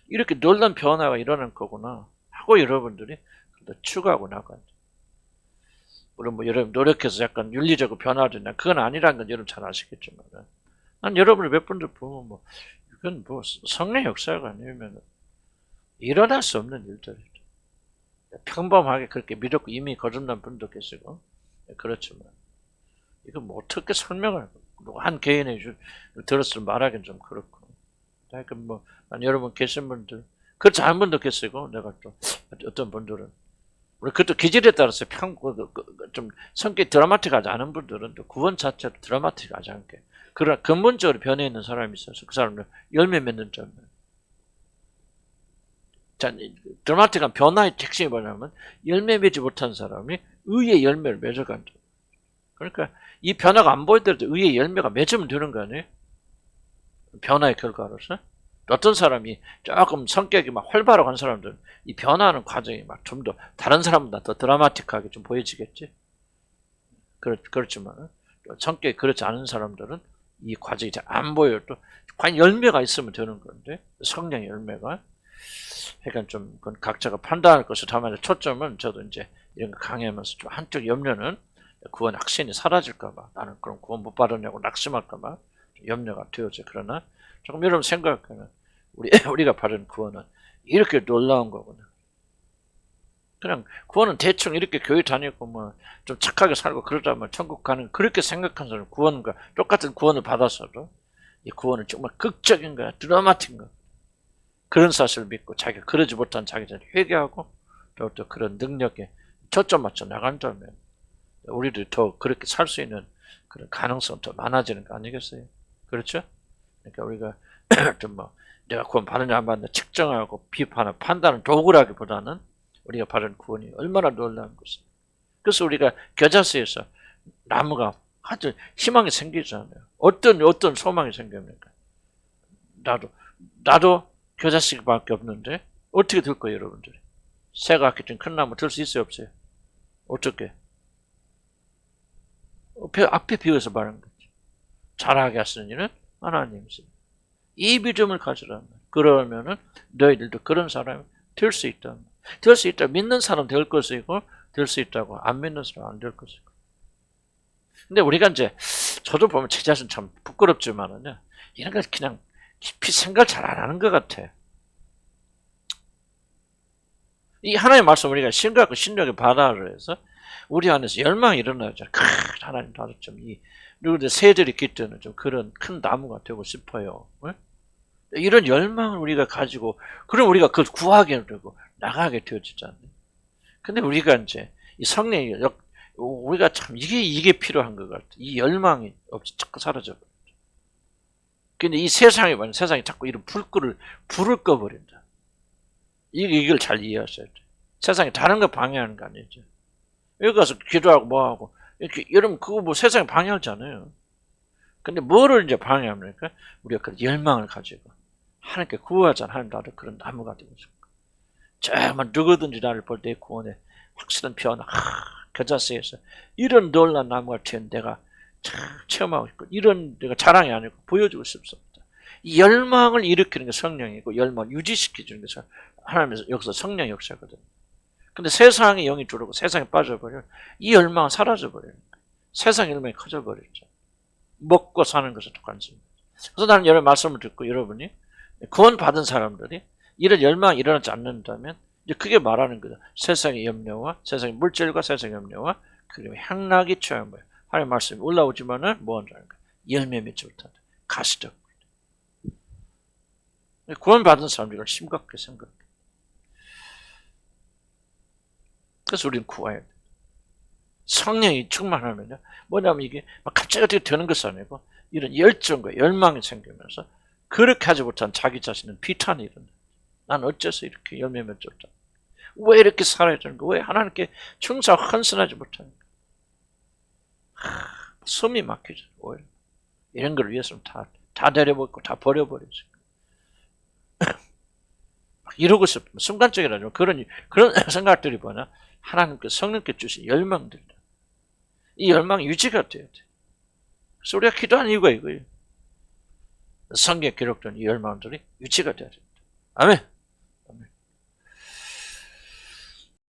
Speaker 1: 이렇게 놀란 변화가 일어날 거구나 하고 여러분들이 추구하고 나가야 돼요. 물론 뭐 여러분 노력해서 약간 윤리적으로 변화된다. 그건 아니라는 건 여러분 잘 아시겠지만 난 여러분을 몇 분들 보면 뭐 이건 뭐 성령 역사가 아니면 일어날 수 없는 일들이죠. 평범하게 그렇게 믿었고 이미 거듭난 분도 계시고 그렇지만 이거 뭐 어떻게 설명을 한 개인의 들었을 말하기는 좀 그렇고 하여간 뭐 여러분 계신 분들 그렇지 않은 분도 계시고 내가 또 어떤 분들은 우리 그것도 기질에 따라서 좀 성격이 드라마틱하지 않은 분들은 또 구원 자체도 드라마틱하지 않게 그러나 근본적으로 변해 있는 사람이 있어서 그 사람은 열매 맺는 점이에요. 자, 드라마틱한 변화의 특징이 뭐냐면 열매 맺지 못한 사람이 의의 열매를 맺어간다. 그러니까 이 변화가 안 보이더라도 의의 열매가 맺으면 되는 거 아니에요? 변화의 결과로서. 어떤 사람이 조금 성격이 막 활발하고 한 사람들은 이 변화하는 과정이 막 좀 더 다른 사람보다 더 드라마틱하게 좀 보여지겠지. 그렇지만 성격이 그렇지 않은 사람들은 이 과정이 잘 안 보여도 과연 열매가 있으면 되는 건데 성령의 열매가 그러니까 좀 그건 각자가 판단할 것을 다만 초점은 저도 이제 이런 거 강의하면서 좀 한쪽 염려는 구원 확신이 사라질까봐 나는 그럼 구원 못 받았냐고 낙심할까봐 염려가 되어져. 그러나 조금 여러분 생각하면 우리가 받은 구원은 이렇게 놀라운 거구나. 그냥 구원은 대충 이렇게 교회 다니고 뭐 좀 착하게 살고 그러자면 천국 가는 그렇게 생각한 사람 구원과 똑같은 구원을 받았어도 이 구원은 정말 극적인 거야. 드라마틱한 거야. 그런 사실을 믿고 자기가 그러지 못한 자기를 회개하고 또 그런 능력에 초점 맞춰 나간다면 우리들이 더 그렇게 살 수 있는 그런 가능성 더 많아지는 거 아니겠어요? 그렇죠? 그러니까 우리가 뭐 내가 구원 받느냐 안 받느냐 측정하고 비판하고 판단은 도구라기보다는 우리가 받은 구원이 얼마나 놀라운 것입니다. 그래서 우리가 겨자씨에서 나무가 아주 희망이 생기잖아요. 어떤 소망이 생깁니까? 나도 겨자씨밖에 없는데 어떻게 들 거예요, 여러분들이? 새가 아끼 큰 나무 들 수 있어요, 없어요? 어떻게? 앞에 비워서 말하는 거죠. 잘하게 하시는 이는 하나님이십니다. 이 믿음을 가지라면 그러면은 너희들도 그런 사람이 될 수 있다. 될 수 있다. 믿는 사람 될 것이고 될 수 있다고 안 믿는 사람 안 될 것이고. 근데 우리가 이제 저도 보면 제 자신 참 부끄럽지만은요. 이런 걸 그냥 깊이 생각 잘 안 하는 것 같아. 이 하나님의 말씀 우리가 심각하고 신력의 바다를 해서 우리 안에서 열망이 일어나죠. 하나님 나도 좀 누구들 새들이 깃드는 좀 그런 큰 나무가 되고 싶어요. 네? 이런 열망을 우리가 가지고 그럼 우리가 그걸 구하게 되고 나가게 되어지잖아요. 근데 우리가 이제 이 성령이 우리가 참 이게 필요한 것 같아. 이 열망이 없이 자꾸 사라져 버린다. 근데 이 세상이 자꾸 이런 불을 꺼버린다. 이걸 잘 이해하셔야 돼. 세상이 다른 거 방해하는 거 아니죠. 여기 가서 기도하고 뭐하고 이렇게 여러분 그거 뭐 세상에 방해하잖아요. 근데 뭐를 이제 방해합니까? 우리가 그 열망을 가지고 하나님께 구하잖아. 하나님 나도 그런 나무가 되고 싶고 정말 누구든지 나를 볼 때 구원에 확실한 변화 겨자씨에서 이런 놀란 나무가 된 내가 참 체험하고 싶고 이런 내가 자랑이 아니고 보여주고 싶습니다. 이 열망을 일으키는 게 성령이고 열망을 유지시켜주는 게 하나님의 여기서 성령 역사거든요. 근데 세상의 영이 들어오고 세상에 빠져버려 이 열망은 사라져버려요. 세상의 열망이 커져버렸죠. 먹고 사는 것에 관심입니다. 그래서 나는 여러 말씀을 듣고 여러분이 구원 받은 사람들이 이런 열망이 일어나지 않는다면 이제 그게 말하는 거죠. 세상의 염려와 세상의 물질과 세상의 염려와 그리고 향락이 취한 거예요. 하나님의 말씀이 올라오지만은 뭐 한다는 거예요. 열매 맺지 못한다. 가시적. 구원 받은 사람들을 심각하게 생각해. 그래서 우리는 구해야 돼. 성령이 충만하면요. 뭐냐면 이게 막 갑자기 어떻게 되는 것이 아니고 이런 열정과 열망이 생기면서 그렇게 하지 못한 자기 자신은 비탄이 일어나. 난 어째서 이렇게 열매 맺었다. 왜 이렇게 살아야 되는가? 왜 하나님께 충성하고 헌신하지 못하는가? 숨이 막히죠. 오히려. 이런 걸 위해서는 다 내려먹고 다 버려버리죠. 이러고 싶으면 순간적이라지만 그런 생각들이 뭐냐? 하나님께 성령께 주신 열망들이다. 이 열망이 유지가 돼야 돼. 그래서 우리가 기도하는 이유가 이거예요. 성경에 기록된 이 열망들이 유지가 돼야 됩니다. 아멘.